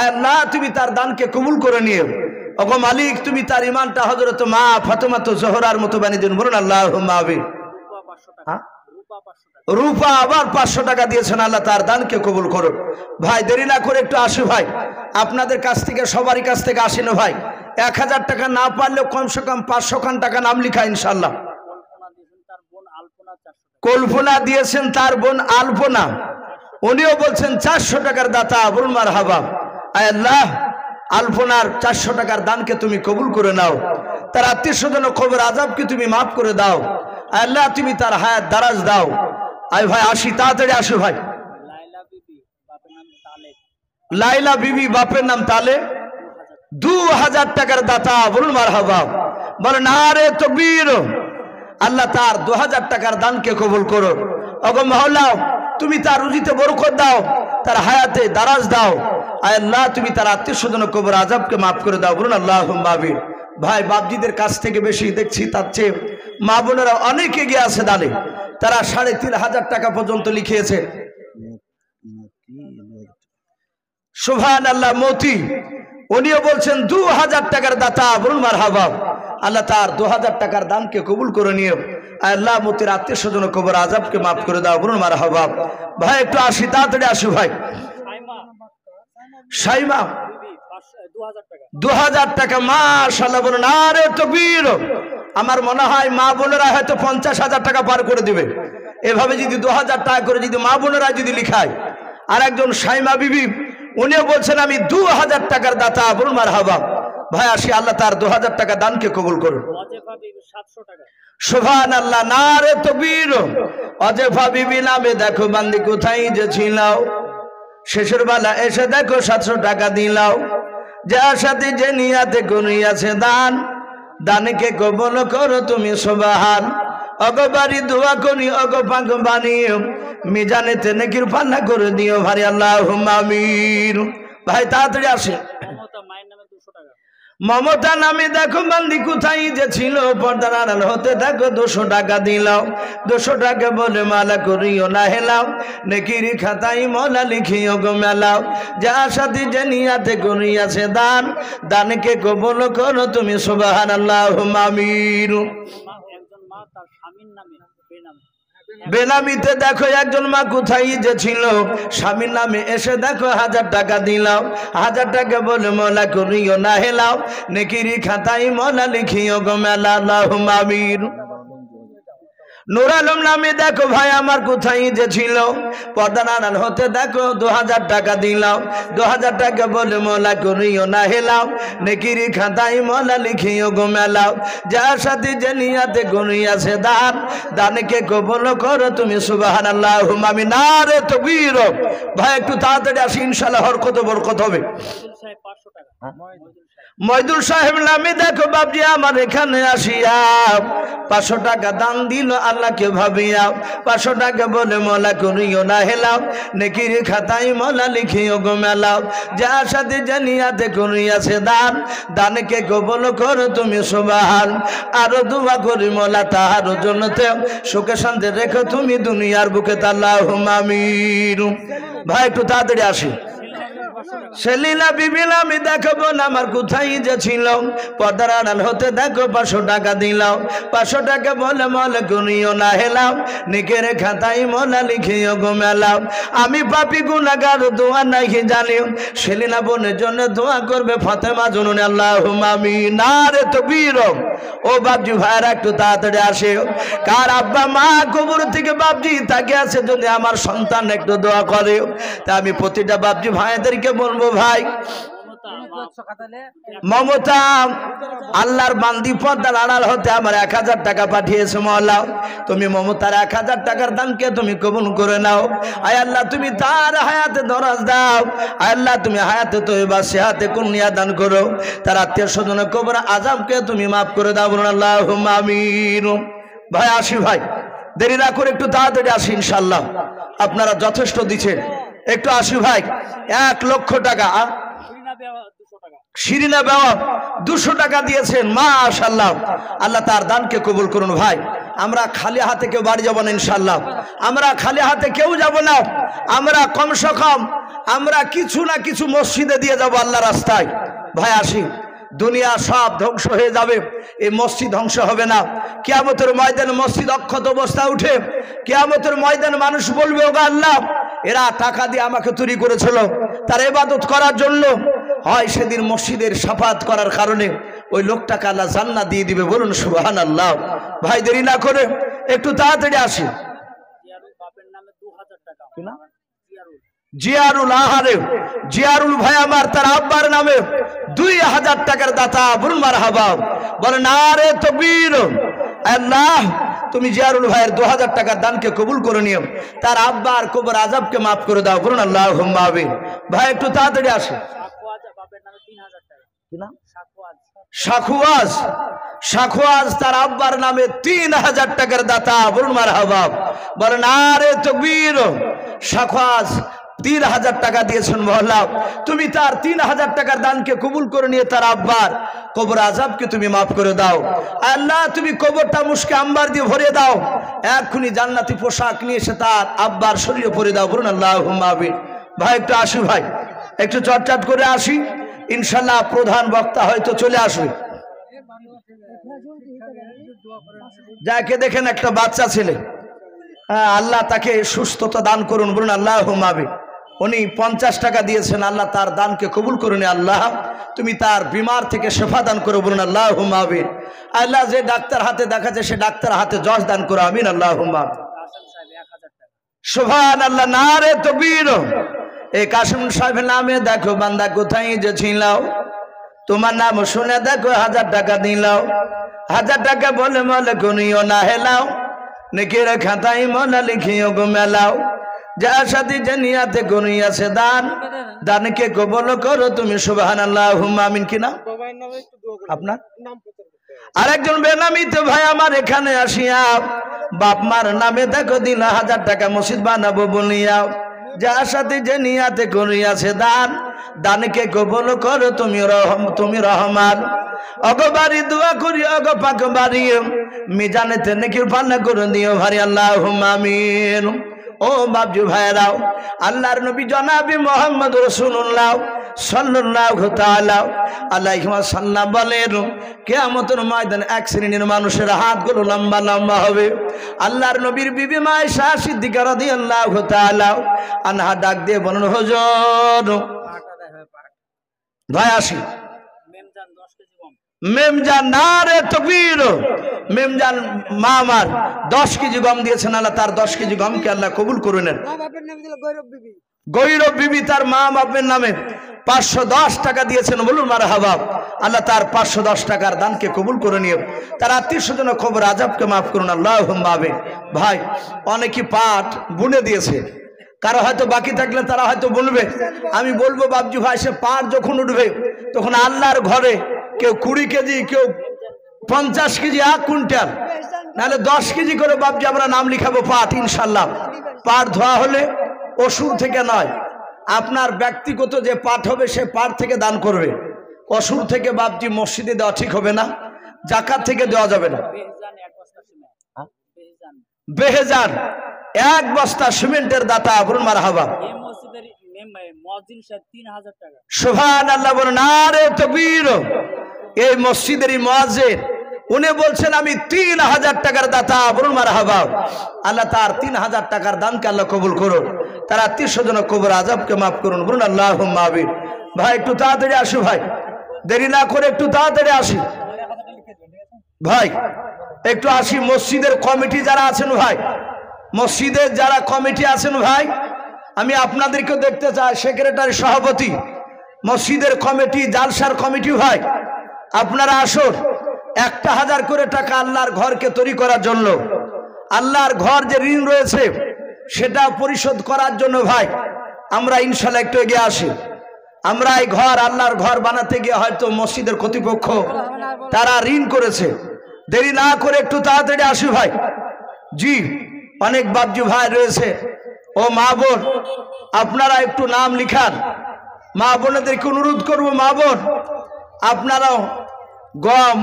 আল্লাহ তুমি তার দানকে কবুল করে নিও। ওগো মালিক তুমি তার ইমানটা হযরত মা ফাতেমা জোহরার মতো বানিয়ে দিন, বলুন আল্লাহুম্মা আমিন। রূপা আবার 500 টাকা দিয়েছেন, আল্লাহ তার দানকে কবুল করো। ভাই দেরি না করে একটু আসি ভাই, আপনাদের কাছ থেকে সবারই কাছ থেকে আসি না ভাই। 1000 টাকা না পারলেও কমসে কম 500 খান টাকা নাম লিখা ইনশাল্লাহ। কল্পনা দিয়েছেন তার বোন আলপনা, উনিও বলছেন 400 টাকার দাতা, বলুন মারহাবা। আল্লাহ আলপনার 400 টাকার দানকে তুমি কবুল করে নাও, তার আত্মীয় স্বজন কবর আযাবকে তুমি মাফ করে দাও, আল্লাহ তুমি তার হায়াত দারাজ দাও। আয় ভাই আসি, তাড়াতাড়ি আসো ভাই। লাইলা বিবি বাপের নাম তালে, 2000 টাকার দাতা, বলুন মারহাবা। বলেন আরে তাকবীর। আল্লাহ তার 2000 টাকার দানকে কবুল করো। ওগো মাওলা তুমি তার রুজিতে বরকত দাও, তার হায়াতে দারাজ দাও, আয় আল্লাহ তুমি তার আত্মীয় স্বজন কবর আযাবকে মাফ করে দাও, বলুন আল্লাহুম্মা আমিন। ভাই বাপজিদের কাছ থেকে বেশি দেখছি, তার চেয়ে মা বোনেরা অনেক এগিয়ে আছে দানে। তারা ৩,৫০০ টাকা পর্যন্ত লিখিয়েছে। সুবহানাল্লাহ। মতি উনিও বলছেন ২,০০০ টাকার দাতা, বলুন মারহাবা। আল্লাহ তার ২,০০০ টাকার দানকে কবুল করে নিয়ে আল্লাহ মতির আত্মীয় স্বজন কবর আযাবকে মাফ করে দাও, বলুন মারহাবা। ভাই একটু আসি, তাড়াতাড়ি আসি ভাই। শাইমা ২,০০০ টাকা, মাশাআল্লাহ, বলুন আরে তাকবীর। আমার মনে হয় মা বোনেরা হয়তো ৫০,০০০ টাকা পার করে দিবে। এভাবে যদি ২,০০০ টাকা করে যদি মা বোনেরা যদি লিখায়। আর একজন শাইমা বিবি উনিও বলছেন আমি ২,০০০ টাকার দাতা, বলুন মারহাবা। ভাই আসি, আল্লাহ তার ২,০০০ টাকা দানকে কবুল করুন। সুবহানাল্লাহ, নারে তাকবীর। অজেফা বিবি নামে দেখো বান্দি কোথায় যে ছিলাও, শেষের বেলা এসে দেখো ৭০০ টাকা দিলাও। যার সাথে যে নিয়াতে করিয়াছে দান, দানকে কবুল করো তুমি সুবহান। অগবারি দোয়া করি অগ পাক বানিও, মিজানেতে নেকির পাল্লা করে দিও ভারি, আল্লাহুম্মা আমিন। ভাই তাড়াতাড়ি আসে। মমতা নামে দেখো বান্দি কোথায় যে ছিল, পর্দার আড়াল হতে দেখো ২০০ টাকা দিলাও। ২০০ টাকা বলে মালা করিও না হেলাও, নেকির খাতাই মলা লিখিও গো মেলাও। যার সাথে যে নিয়াতে করিয়াছে দান, দানকে কবুল করো তুমি সুবহানাল্লাহুম্মা আমিন। বেনামিতে দেখো একজন মা কোথায় যে ছিল, স্বামীর নামে এসে দেখো ১০০০ টাকা দিলাও। ১০০০ টাকা বলে মলা করিও না হেলাও, নেকির খাতাই মলা লিখিও গো মেলা, আল্লাহুম্মা আমিন। নূর আলম নামে দেখো ভাই আমার কোথায় যে ছিল, পর্দার আড়াল হতে দেখো ২,০০০ টাকা দিলাম। ২,০০০ টাকা বলে মলা করিও না হেলাও, নেকির খাতাই মলা লিখিও গো মেলাও। যার সাথে যে নিয়াতে করিয়াছে দান, দানকে কবুল করো তুমি সুবহানাল্লাহুম্মা আমিন। নারে তাকবীর। ভাই একটু তাড়াতাড়ি আসি, ইনশাআল্লাহ হরকত বরকত হবে। মইদুল সাহেব নামে দেখো বাপজি আমার এখানে আসিয়া ৫০০ টাকা দান দিল আল্লাহকে ভাবিয়া। ৫০০ টাকা বলে মলা করিও না হেলাও, নেকির খাতাই মলা লিখিও গো মেলাও। যার সাথে জানিয়াতে করিয়াছে দান, দানকে কবুল করো তুমি সুবহান। আরো দোয়া করি মলা তাহার জন্যতে সুখে শান্তি রেখো তুমি দুনিয়ার বুকে, আল্লাহুম্মা আমিন। ভাই একটু তাড়াতাড়ি আসি। সেলিনা বিবি নামে দেখো বোন আমার কোথায় যে ছিল, পর্দার আড়াল হতে দেখো ৫০০ টাকা দিলাও। ৫০০ টাকা বলে মলা করিও না হেলাও, নেকের খাতাই মলা লিখিও গো মেলাও। আমি পাপী গুনাহগার দোয়া নাহি জানি, সেলিনা বোনের জন্য দোয়া করবে ফাতেমা জননী, আল্লাহুম্মা আমিন। নারে তাকবীর। ও বাপজি ভাইরা একটু তাড়াতাড়ি আসে। কার আব্বা মা কবর থেকে বাপজি তাকে আছে, যদি আমার সন্তান একটু দোয়া করে, তা আমি প্রতিটা বাপজি ভাইদেরকে বলবো ভাই মমতা আল্লাহর বান্দি পর্দার আড়াল হতে আমার ১০০০ টাকা পাঠিয়েছে। মওলা তুমি মমতার ১০০০ টাকার দানকে তুমি কবুল করে নাও। আয় আল্লাহ তুমি তার হায়াতে দরাজ দাও। আয় আল্লাহ তুমি হায়াতে তয়্যিবা সেহাতে কুনিয়া দান করো। তার আত্মীয় স্বজন কবর আযাবকে তুমি মাফ করে দাও, বলুন আল্লাহুম্মা আমিন। ভাই আসি ভাই, দেরি না করে একটু তাড়াতাড়ি আসি ইনশাআল্লাহ। আপনারা যথেষ্ট দিচ্ছেন, একটু আসি ভাই। ১,০০,০০০ টাকা শিরিনা বাবা ২০০ টাকা দিয়েছেন, মাশাআল্লাহ। আল্লাহ তার দানকে কবুল করুন। ভাই আমরা খালি হাতে কেউ বাড়ি যাব না ইনশাআল্লাহ। আমরা খালি হাতে কেউ যাব না। আমরা কমসে কম আমরা কিছু না কিছু মসজিদে দিয়ে যাব আল্লাহর রাস্তায়। ভাই আসি, দুনিয়া সব ধ্বংস হয়ে যাবে, এই মসজিদ ধ্বংস হবে না। কিয়ামতের ময়দানে মসজিদ অক্ষত অবস্থা উঠে, কিয়ামতের ময়দানে মানুষ বলবে ওগো আল্লাহ এরা টাকা দিয়ে আমাকে তৈরি করেছিল তার ইবাদত করার জন্য। হয় সেদিন মসজিদের সাফাত করার কারণে ওই লোকটাকে আল্লাহ জান্নাত দিয়ে দিবে, বলুন সুবহানাল্লাহ। ভাই দেরি না করে একটু তাড়াতাড়ি আসি। জিয়ারুল আহারে জিয়ারুল ভাই আমার তার আব্বার নামে ২,০০০ টাকার দাতা, বলুন মারহাবা। বলেন নারে তাকবীর। আল্লাহ তুমি জিয়ারুল ভাইয়ের ২,০০০ টাকার দানকে কবুল করে নিও, তার আব্বার কবর আযাবকে মাফ করে দাও, বলুন আল্লাহুম্মা আমিন। ভাই একটু তাড়াতাড়ি আসে। শাখওয়াজ শাখওয়াজ তার আব্বার নামে ৩,০০০ টাকার দাতা, বলুন মারহাবা। বলেন আরে তাকবীর। শাখওয়াজ 3000 টাকা দিয়েছেন মহল্লা, তুমি তার 3000 টাকার দানকে কবুল করে নিয়ে তার আব্বার কবর আযাবকে তুমি মাফ করে দাও। আল্লাহ তুমি কবরটা মুশকে আম্বার দিয়ে ভরে দাও, এক্ষুনি জান্নাতি পোশাক নিয়ে এসে তার আব্বার শরীরে পরে দাও, বলুন আল্লাহুম্মা আমিন। ভাই একটু আসি, ভাই একটু চটচট করে আসি, ইনশাল্লাহ প্রধান বক্তা হয়তো চলে আসবে। যাকে দেখেন একটা বাচ্চা ছেলে, আল্লাহ তাকে সুস্থতা দান করুন, বলুন আল্লাহুম্মা আমিন। উনি 50 টাকা দিয়েছেন, আল্লাহ তার দানকে কবুল করুন। আল্লাহ তুমি তার বিমার থেকে শেফা দান করো, বলুন আল্লাহুম্মা আমিন। আল্লাহ যে ডাক্তার হাতে দেখাচ্ছে সে ডাক্তার হাতে যশ দান করো, আমিন আল্লাহুম্মা আমিন। সুবহানাল্লাহ, নারে তাকবীর। এই কাসিম সাহেবের নামে দেখো বান্দা কোথায় যে ছিলাও, তোমার নাম শুনে দেখো 1000 টাকা দিলাও, 1000 টাকা বলে মলে গুনিও না হেলাও, নেকির খাতায় মনে লিখিও গো মেলাও, যা সাথী জানিয়াতে গুনিয়াছে দান, দানকে কবুল করো তুমি, সুবহানাল্লাহুম্মা আমিন। কিনা আপনার আরেকজন বেনামিতে ভাই আমার এখানে আসিয়া বাপ মার নামে দেখো দিল 1000 টাকা মসজিদ বানাবো বলিয়া, যা সাথে যে নিয়াতে করিয়াছে দান, দানকে কবুল করো তুমি রহমান। অগবারি দোয়া করি অগ পাক বাড়ি, মিজানেতে নেকির পাল্লা করে দিও ভারি, আল্লাহুম্মা আমিন। ও বাবজু ভাইরাও, আল্লাহর নবী জনাবি মুহাম্মদ রাসূলুল্লাহ সাল্লাল্লাহু তাআলা আলাইহি ওয়াসাল্লাম বলেন, কিয়ামতের ময়দানে এক শ্রেণীর মানুষের হাতগুলো লম্বা লম্বা হবে। আল্লাহর নবীর বিবি মা আয়েশা সিদ্দিকা রাদিয়াল্লাহু তাআলা আনহা ডাক দিয়ে বলেন, হুজুর ভাই আসি মেমজান, নারে তাকবীর। মেমজান মা আমার 10 কেজি গম দিয়েছেন, আল্লাহ তার 10 কেজি গমকে আল্লাহ কবুল করে নেন। গৈরব বিবি তার মা বাপের নামে 510 টাকা দিয়েছেন, বলুন মারহাবা। আল্লাহ তার 510 টাকার দানকে কবুল করে নিয়ে তার আত্মীয় স্বজন কবর আযাবকে মাফ করুন, আল্লাহুম্মা আমিন। ভাই অনেকে পাট বুনে দিয়েছে, কারো হয়তো বাকি থাকলে তারা হয়তো বলবে, আমি বলবো বাবজু ভাই সে পাট যখন উঠবে তখন আল্লাহর ঘরে কেউ 20 কেজি, কেউ 50 কেজি, 1 কুইন্টাল, নাহলে 10 কেজি করে বাবজি আমরা নাম লিখাবো পাট ইনশাল্লাহ। পাট ধোয়া হলে অসুর থেকে নয়, আপনার ব্যক্তিগত যে পাট হবে সে পাট থেকে দান করবে। অসুর থেকে বাবজি মসজিদে দেওয়া ঠিক হবে না, জাকাত থেকে দেওয়া যাবে না। বেহেজান 1 বস্তা সিমেন্টের দাতা, বলুন মারহাবা। সুবহানাল্লাহ, বলুন নারে তাকবীর। এই মসজিদেরই মুয়াজ্জিন উনি বলছেন আমি 3000 টাকার দাতা, বলুন মারহাবা। আল্লাহ তার 3000 টাকার দানকে আল্লাহ কবুল করুন, তার আত্মীয় স্বজন কবর আযাবকে মাফ করুন, বলুন আল্লাহুম্মা আমিন। ভাই একটু তাড়াতাড়ি আসো, ভাই দেরি না করে একটু তাড়াতাড়ি আসি, ভাই একটু আসি। মসজিদের কমিটি যারা আছেন ভাই, মসজিদের যারা কমিটি আছেন ভাই, আমি আপনাদেরকেও দেখতে চাই। সেক্রেটারি, সভাপতি, মসজিদের কমিটি, জালসার কমিটি ভাই আপনারা আসুন। 1000 করে টাকা আল্লাহর ঘরকে তৈরি করার জন্য, আল্লাহর ঘর যে ঋণ রয়েছে সেটা পরিশোধ করার জন্য ভাই আমরা ইনশাল্লাহ একটু এগিয়ে আসি। আমরা এই ঘর আল্লাহর ঘর বানাতে গিয়ে হয়তো মসজিদের কর্তৃপক্ষ তারা ঋণ করেছে, দেরি না করে একটু তাড়াতাড়ি আসি ভাই। জি অনেক বাবজি ভাই রয়েছে, ও মা বোন আপনারা একটু নাম লিখান। মা বোনদেরকে অনুরোধ করবো, মা বোন আপনারাও গম,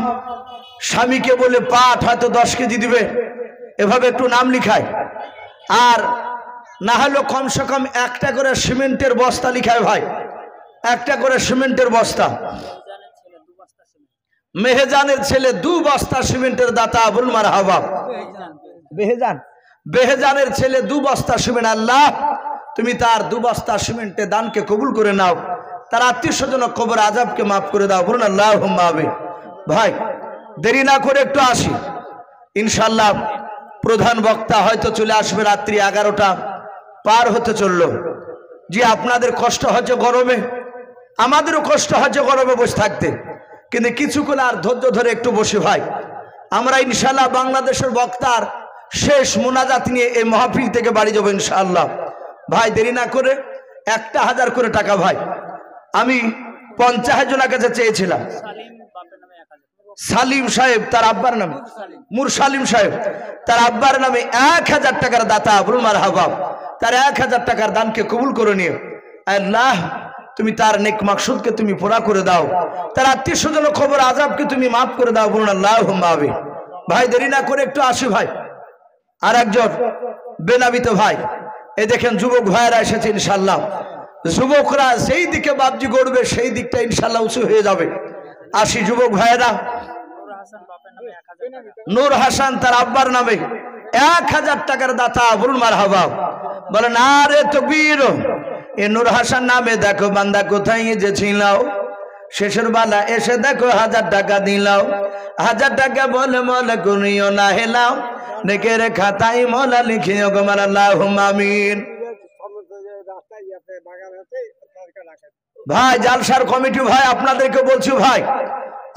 স্বামীকে বলে পাট হয়তো 10 কেজি দিবে, এভাবে একটু নাম লিখায়। আর না হলে কমসে কম 1টা করে সিমেন্টের বস্তা লিখায় ভাই, 1টা করে সিমেন্টের বস্তা। মেহেজানের ছেলে 2 বস্তা সিমেন্টের দাতা, বলুন মারহাবা। বেহেজানের ছেলে 2 বস্তা সিমেন্ট, আল্লাহ তুমি তার 2 বস্তা সিমেন্টের দানকে কবুল করে নাও, তার আত্মীয় স্বজন কবর আযাবকে মাফ করে দাও, বলুন আল্লাহুম্মা আমিন। ভাই দেরি না করে একটু আসি ইনশাল্লাহ। প্রধান বক্তা হয়তো চলে আসবে, রাত্রি 11টা পার হতে চললো। জি আপনাদের কষ্ট হচ্ছে গরমে, আমাদেরও কষ্ট হচ্ছে গরমে বসে থাকতে, কিন্তু কিছুক্ষণ আর ধৈর্য ধরে একটু বসে ভাই আমরা ইনশাল্লাহ বাংলাদেশের বক্তার শেষ মুনাজাত নিয়ে এই মাহফিল থেকে বাড়ি যাবো ইনশাআল্লাহ। ভাই দেরি না করে 1000 করে টাকা ভাই আমি 50 জনের কাছে চেয়েছিলাম। সালিম সাহেব তার আব্বার নামে, মুর সালিম সাহেব তার আব্বার নামে 1000 টাকার দাতা, বলুন মারহাবা। তার 1000 টাকার দানকে কবুল করে নিও। আল্লাহ তুমি তার নেক মাকসুদকে তুমি পুরা করে দাও, তার আত্মীয় স্বজন খবর আযাবকে তুমি মাফ করে দাও, বলুন আল্লাহুম্মা আমিন। ভাই দেরি না করে একটু আসি ভাই। আর একজন বেনাবিত ভাই, এই দেখেন যুবক ভাইয়েরা এসেছে ইনশাআল্লাহ। যুবকরা সেই দিকে বাবজি গড়বে, সেই দিকটা ইনশাআল্লাহ উঁচু হয়ে যাবে। আসি যুবক ভাইয়েরা। নূর হাসান তার আব্বার নামে 1000 টাকার দাতা, বলুন মারহাবা। বলেন আরে তাকবীর। এ নূর হাসান নামে দেখো বান্দা কোথায় যে ছিল, শেষের বেলা এসে দেখো 1000 টাকা দিলাও। 1000 টাকা বলে মলে গুনিও না হেলাও, নেকের খাতায় মোলা লিখিও গো মার আল্লাহুম্মা আমিন। ভাই জালসার কমিটি ভাই আপনাদেরকে বলছি ভাই,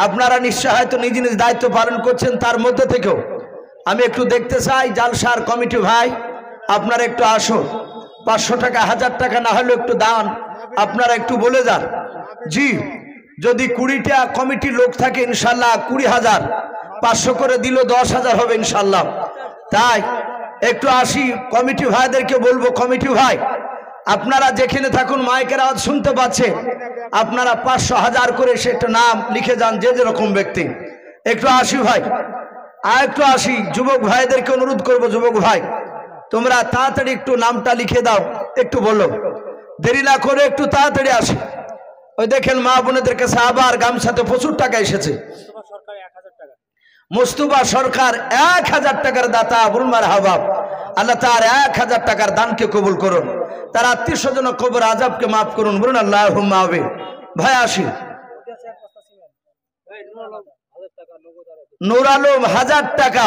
আপনারা নিশ্চয় হয়তো নিজ নিজ দায়িত্ব পালন করছেন, তার মধ্যে থেকেও আমি একটু দেখতে চাই জালসার কমিটি ভাই আপনারা একটু আসুন। 500 টাকা 1000 টাকা না হলে একটু দান আপনারা একটু বলে যান। জি, যদি 20টা কমিটি লোক থাকে ইনশাল্লাহ 20,000, 500 করে দিল 10,000 হবে ইনশাল্লাহ। তাই একটু আসি কমিটি ভাইদেরকে বলবো, কমিটি ভাই আপনারা যেখানে থাকুন মাইকের আওয়াজ শুনতে পাচ্ছেন, আপনারা 500 1000 করে সেটা নাম লিখে যান, যে যেরকম ব্যক্তি। একটু আসি ভাই, আর একটু আসি যুবক ভাইদেরকে অনুরোধ করবো, যুবক ভাই তোমরা তাড়াতাড়ি একটু নামটা লিখে দাও, একটু বলো, দেরি না করে একটু তাড়াতাড়ি আসি। ওই দেখেন মা বোনেদের কাছে আবার গামছাতে প্রচুর টাকা এসেছে। মুস্তফা সরকার 1000 টাকার দাতা, বলুন মারহাবা। আল্লাহ তার 1000 টাকার দানকে কবুল করুন, তার আত্মীয় স্বজন কবর আযাবকে মাফ করুন, বলুন আল্লাহুম্মা আমিন। ভাই আসি। নূর আলম 1000 টাকা,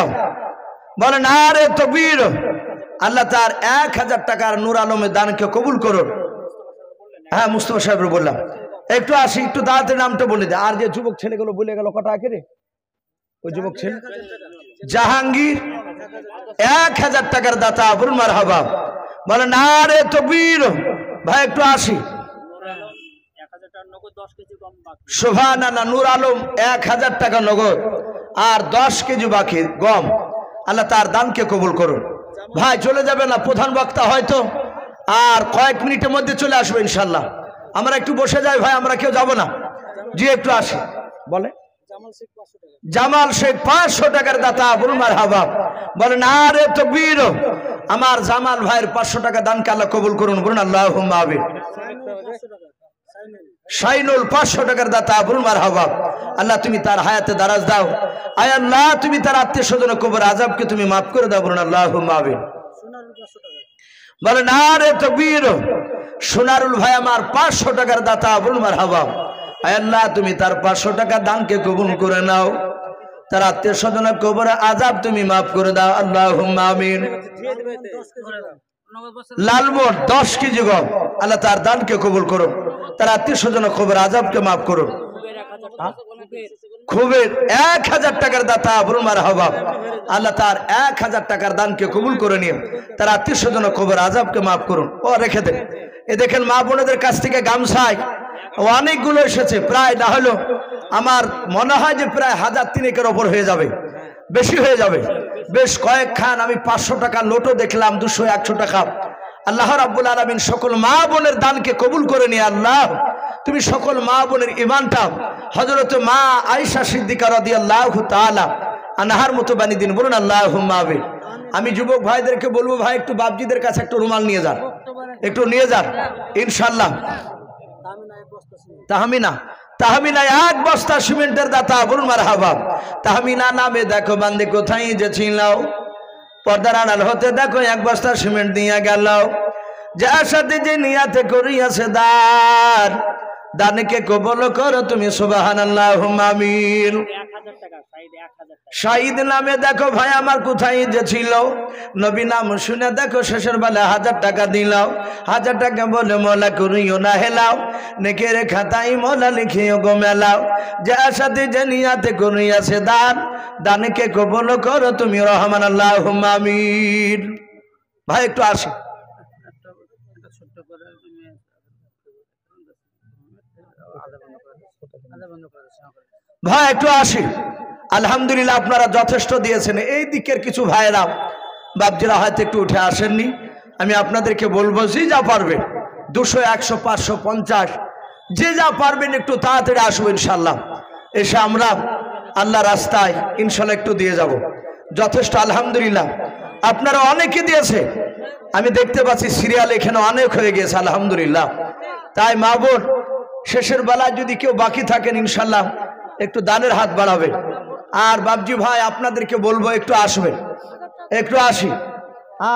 বলেন আরে তাকবীর। আল্লাহ তার 1000 টাকার নূর আলমের দানকে কবুল করুন। হ্যাঁ মুস্তফা সাহেব বললাম, একটু আসি, একটু তাড়াতাড়ি নামটা বলে দে। আর যে যুবক ছেলেগুলো বলে গেল কটা আগে রে, ওই যুবক ছেলে জাহাঙ্গীর 1000 টাকার দাতা, বলুন মারহাবা। বলেন আরে তাকবীর। ভাই একটু আসি। সুবহানাল্লাহ, নূর আলম 1000 টাকা নগদ আর 10 কেজি বাকি গম। আল্লাহ তার দানকে কবুল করুন। ভাই চলে যাবে না, প্রধান বক্তা হয়তো আর কয়েক মিনিটের মধ্যে চলে আসবে ইনশাল্লাহ। আমরা একটু বসে যাই ভাই, আমরা কেউ যাব না। জি একটু আসি। বলে জামাল শেখ 500 টাকার দাতা, বলুন মারহাবা। বলেন আরে তাকবীর। আমার জামাল ভাইয়ের 500 টাকা দানকে আল্লাহ কবুল করুন, বলুন আল্লাহুম্মা আমিন। শাইনুল 500 টাকার দাতা, বলুন মারহাবা। আল্লাহ তুমি তার হায়াতে দারাজ দাও, আয় আল্লাহ তুমি তার আত্মীয় স্বজন কবর আযাবকে তুমি মাফ করে দাও, বলুন আল্লাহুম্মা আমিন। বলেন আরে তাকবীর। সোনারুল ভাই আমার 500 টাকার দাতা, বলুন মারহাবা। আয় আল্লাহ তুমি তার 500 টাকা দানকে কবুল করে নাও, তার আত্মীয় স্বজন কবর আযাব তুমি মাফ করে দাও, আল্লাহুম্মা আমিন। লালমোট 10 কেজি গম, আল্লাহ তার দানকে কবুল করুন, তার আত্মীয় স্বজন কবর আযাবকে মাফ করুন। খুবের 1000 টাকার দাতা, বলুন মারহাবা। আল্লাহ তার 1000 টাকার দানকে কবুল করে নিয়ে তার আত্মীয় স্বজন কবর আযাবকে মাফ করুন। ও রেখে দেন। এ দেখেন মা বোনেদের কাছ থেকে গামছায় অনেকগুলো এসেছে, প্রায় না হলো আমার মনে হয় যে প্রায় 1003 ওপর হয়ে যাবে, বেশি হয়ে যাবে। বেশ কয়েক খান আমি 500 টাকা লোটো দেখলাম, 200 100 টাকা। আল্লাহ রাব্বুল আলামিন সকল মা বোনের দানকে কবুল করে নিয়ে আল্লাহ তুমি সকল মা বোনের ঈমানটা হযরত মা আয়েশা সিদ্দিকা রাদিয়াল্লাহু তাআলা আনহার মতো বানিয়ে দিন, বলুন আল্লাহুম্মা আমিন। আমি যুবক ভাইদেরকে বলবো ভাই একটু বাপজিদের কাছে একটু রুমাল নিয়ে যান, একটু নিয়ে যান ইনশাআল্লাহ। তাহমিনা 1 বস্তা সিমেন্টের দাতা, বলুন মারহাবা। তাহমিনা নামে দেখো বান্দে কোথায় যে ছিল, পর্দার আড়াল হতে দেখো 1 বস্তা সিমেন্ট দিয়ে গেল, যার সাথে যে নিয়াতে করিয়াছে দান, দানকে কবুল করো তুমি, সুবহানাল্লাহুম্মা আমিন। শাহিদ নামে দেখো ভাই আমার কোথায় যে ছিল, নবী নাম শুনে দেখো শেষের বেলা 1000 টাকা দিলাও। 1000 টাকা বলে মোলা করিও না হেলাও, নেকের খাতায় মোলা লিখিও গো মেলাও, যার সাথে যে নিয়াতে করিয়াছে দান, দানকে কবুল করো তুমি, রহমান আল্লাহুম্মা আমিন। ভাই একটু আসি। ভাই একটু আসি। আলহামদুলিল্লাহ আপনারা যথেষ্ট দিয়েছেন। এই দিকের কিছু ভাইরা বাপজিরা হয়তো একটু উঠে আসেননি, আমি আপনাদেরকে বলবো যে যা পারবে 200 100 500 50 যে যা পারবেন একটু তাড়াতাড়ি আসবো ইনশাল্লাহ। এসে আমরা আল্লাহ রাস্তায় ইনশাল্লাহ একটু দিয়ে যাব। যথেষ্ট আলহামদুলিল্লাহ, আপনারা অনেকে দিয়েছে, আমি দেখতে পাচ্ছি সিরিয়াল এখানে অনেক হয়ে গেছে আলহামদুলিল্লাহ। তাই মা বোন শেষের বেলায় যদি কেউ বাকি থাকেন ইনশাল্লাহ একটু দানের হাত বাড়াবে। আর বাবজি ভাই আপনাদেরকে বলবো একটু আসবে, একটু আসি।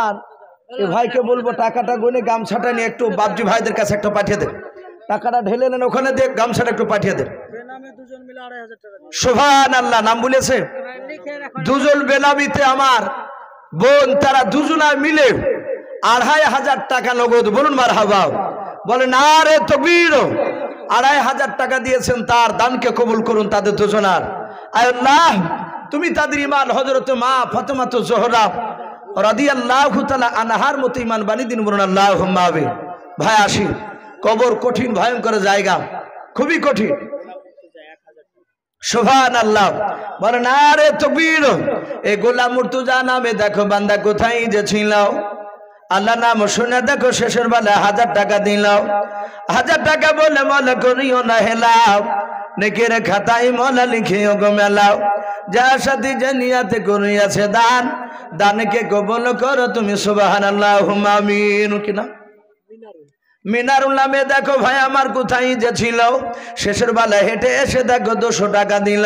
আর এই ভাইকে বলবো টাকাটা গুনে গামছাটা নিয়ে একটু বাবজি ভাইদের কাছে একটা পাঠিয়ে দেন। টাকাটা ঢেলে নেন ওখানে দিয়ে, গামছাটা একটু পাঠিয়ে দেন। সুবহানাল্লাহ, নাম বলেছে দুজন বেনামিতে আমার বোন, তারা দুজনায় মিলে 2500 টাকা নগদ, বলুন মারহাবা, বলে না রে তকবীর, 2500 টাকা দিয়েছেন, তার দানকে কবুল করুন তাদের দুজনার। আল্লাহ তুমি তাদের ইমান হযরত মা ফাতেমা জোহরা রাদিয়াল্লাহু তাআলা আনহার মতো ইমান বানিয়ে দিন, বলুন আল্লাহুম্মা আমিন। ভাই আসি, কবর কঠিন ভয়ঙ্কর জায়গা, খুবই কঠিন। সুবহানাল্লাহ, বলে না রে তকবীর, এ গোলাম মুর্তজা নামে দেখো বান্দা কোথায় যে ছিল, আল্লাহ নাম শুনে দেখো শেষের বেলা 1000 টাকা দিল। 1000 টাকা বলে মনে করিও না হেলাও, নেকের খাতায় মলা লিখিও গো মেলাও, যার সাথে যে নিয়াতে করিয়াছে দান, দানকে কবুল করো তুমি সুবহানাল্লাহুম্মা আমিন। কিনা মিনারুল নামে দেখো ভাই আমার কোথায় যে ছিল, শেষের বেলায় হেঁটে এসে দেখো 200 টাকা দিল।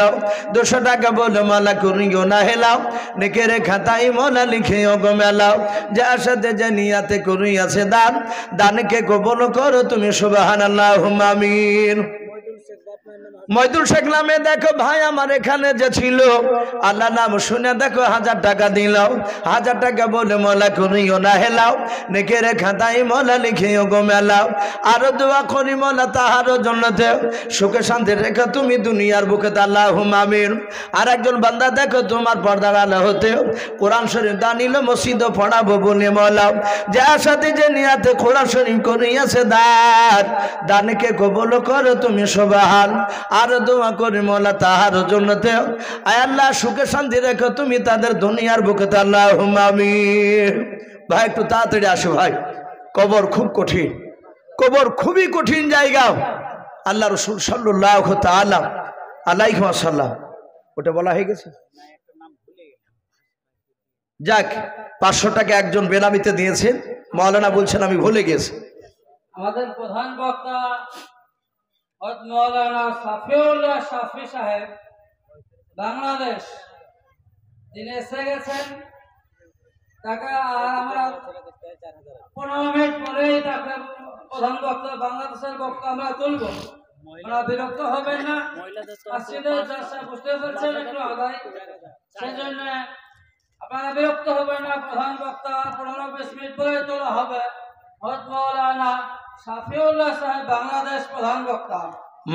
200 টাকা বলে মালা করিও না হেলাও, নেকের খাতায় মলা লিখিও গো মেলাও, যার সাথে যে নিয়াতে করিয়াছে দান, দানকে কবুল করো তুমি সুবহানাল্লাহুম্মা আমিন। মইদুল শেখ নামে দেখো ভাই আমার এখানে যে ছিল, আল্লাহ নাম শুনে দেখো 1000 টাকা দিল। 1000 টাকা বলে মলা করিও না হেলাও, নেকের খাতায় মলা লিখিও গো মেলাও, আরো দোয়া করি মলা তাহারও জন্নতে সুখে শান্তি রেখো তুমি দুনিয়ার বুকে, আল্লাহুম্মা আমিন। আর একজন বান্দা দেখো তোমার পর্দার আলো হতে কোরআন শরীফ দানিল মসজিদ পড়াবো বলে মলাও, যার সাথে যে নিয়াতে কোরআন শরীফ করিয়াছে দান, দানকে কবুল করো তুমি সুবহান। আর দোয়া করি মোলা তাহার জন্নতে, আয় আল্লাহ সুখে শান্তি রেখো তুমি তাদের দুনিয়ার বুকে, আল্লাহুম্মা আমিন। ভাই একটু তাড়াতাড়ি আসো ভাই, কবর খুব কঠিন, কবর খুবই কঠিন জায়গা। আল্লাহ রাসূল সাল্লাল্লাহু তাআলা আলাইহি ওয়াসাল্লাম, ওটা বলা হয়ে গেছে, যাক 500 টাকা একজন বেনামিতে দিয়েছেন, মাওলানা বলছেন আমি ভুলে গেছি। আমাদের প্রধান বক্তা হযরত মাওলানা সাফিউল্লাহ শাফি সাহেব বাংলাদেশ, তিনি এসে গেছেন। তাকে আমরা 15 মিনিট পরেই তাকে প্রধান বক্তা বাংলাদেশের বক্তা আমরা তুলব, আপনারা বিরক্ত হবেন না। আসলে বুঝতে পারছেন একটু আদায়, সেই জন্য আপনারা বিরক্ত হবেন না। প্রধান বক্তা 15-20 মিনিট পরে তোলা হবে। হযরত মাওলানা সাফিউল্লাহ সাহেব বাংলাদেশ প্রধান বক্তা।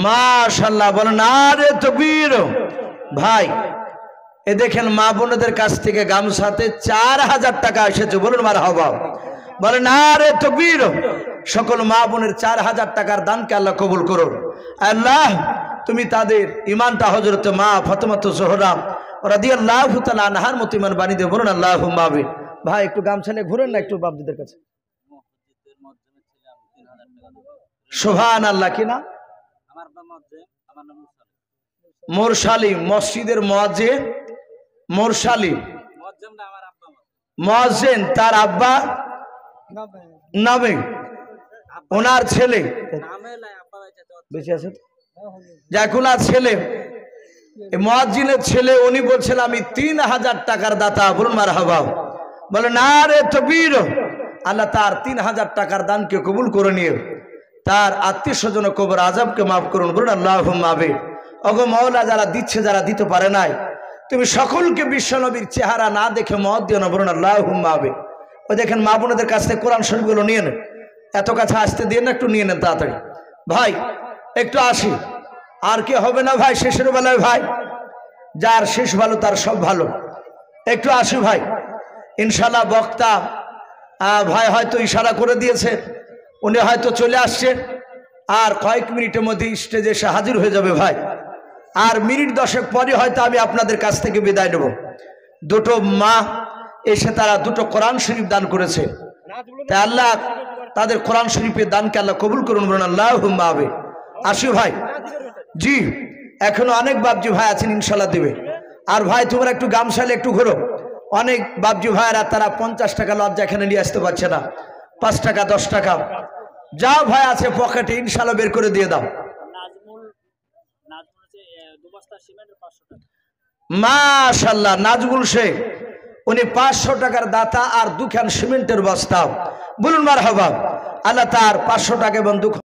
মাশাআল্লাহ, বলেন আরে তাকবীর। ভাই এ দেখেন মা বোনদের কাছ থেকে গামছাতে 4000 টাকা এসেছে, বলুন মারহাবা, বলেন আরে তাকবীর। সকল মা বোনের 4000 টাকার দানকে আল্লাহ কবুল করুন। আল্লাহ তুমি তাদের ইমানটা হযরত মা ফাতেমা জোহরা রাদিয়াল্লাহু তাআলা আনহার মতো ইমান বানিয়ে দেব, বলুন আল্লাহুম্মা আমিন। ভাই একটু গামছা নিয়ে ঘুরেন না একটু বাবজিদের কাছে। সুবহানাল্লাহ, কি না মোরশালি মসজিদের মুয়াজ্জিন, মোরশালি মুয়াজ্জিন, তার আব্বা নামে ওনার ছেলে বেঁচে আছে, যাক ওনার ছেলে মুয়াজ্জিনের ছেলে, উনি বলছেন আমি 3000 টাকার দাতা, বলুন মারহাবা, বলে না রে তাকবীর। আল্লাহ তার 3000 টাকার দানকে কবুল করে নিয়ে তার আত্মীয় স্বজন কবর আযাবকে মাফ করুন, বলুন আল্লাহুম্মা আমিন। ওগো মাওলা, যারা দিচ্ছে যারা দিতে পারে নাই, তুমি সকলকে বিশ্বনবীর চেহারা না দেখে মত দিও না, বলুন আল্লাহুম্মা আমিন। ওই দেখেন মা বোনদের কাছ থেকে কোরআন শরীফগুলো নিয়ে নেন, এত কাছে আসতে দিয়ে না, একটু নিয়ে নেন তাড়াতাড়ি। ভাই একটু আসি, আর কি হবে না ভাই শেষের বেলায়, ভাই যার শেষ ভালো তার সব ভালো। একটু আসি ভাই, ইনশাল্লাহ বক্তা ভাই হয়তো ইশারা করে দিয়েছে, উনি হয়তো চলে আসছেন, আর কয়েক মিনিটের মধ্যে স্টেজে এসে হাজির হয়ে যাবে ভাই। আর মিনিট 10 পরে হয়তো আমি আপনাদের কাছ থেকে বিদায় নেব। দুটো মা এসে তারা দুটো কোরআন শরীফ দান করেছে, তাই আল্লাহ তাদের কোরআন শরীফের দানকে আল্লাহ কবুল করুন, বলুন আল্লাহুম্মা আমিন। আসি ভাই, জি এখনো অনেক বাপজি ভাই আছেন, ইনশাল্লাহ দেবে। আর ভাই তোমরা একটু গামশালে একটু ঘোরো, অনেক বাপজি ভাইরা তারা 50 টাকা লজ্জা এখানে নিয়ে আসতে পারছে না, 5 টাকা 10 টাকা যা ভাই আছে পকেটে ইনশাল্লাহ বের করে দিয়ে দাও। মাশাআল্লাহ, নাজমুল শেখ উনি 500 টাকার দাতা আর 2 খান সিমেন্টের বস্তা, বলুন মারহাবা। আল্লাহ তার 500 টাকা এবং 2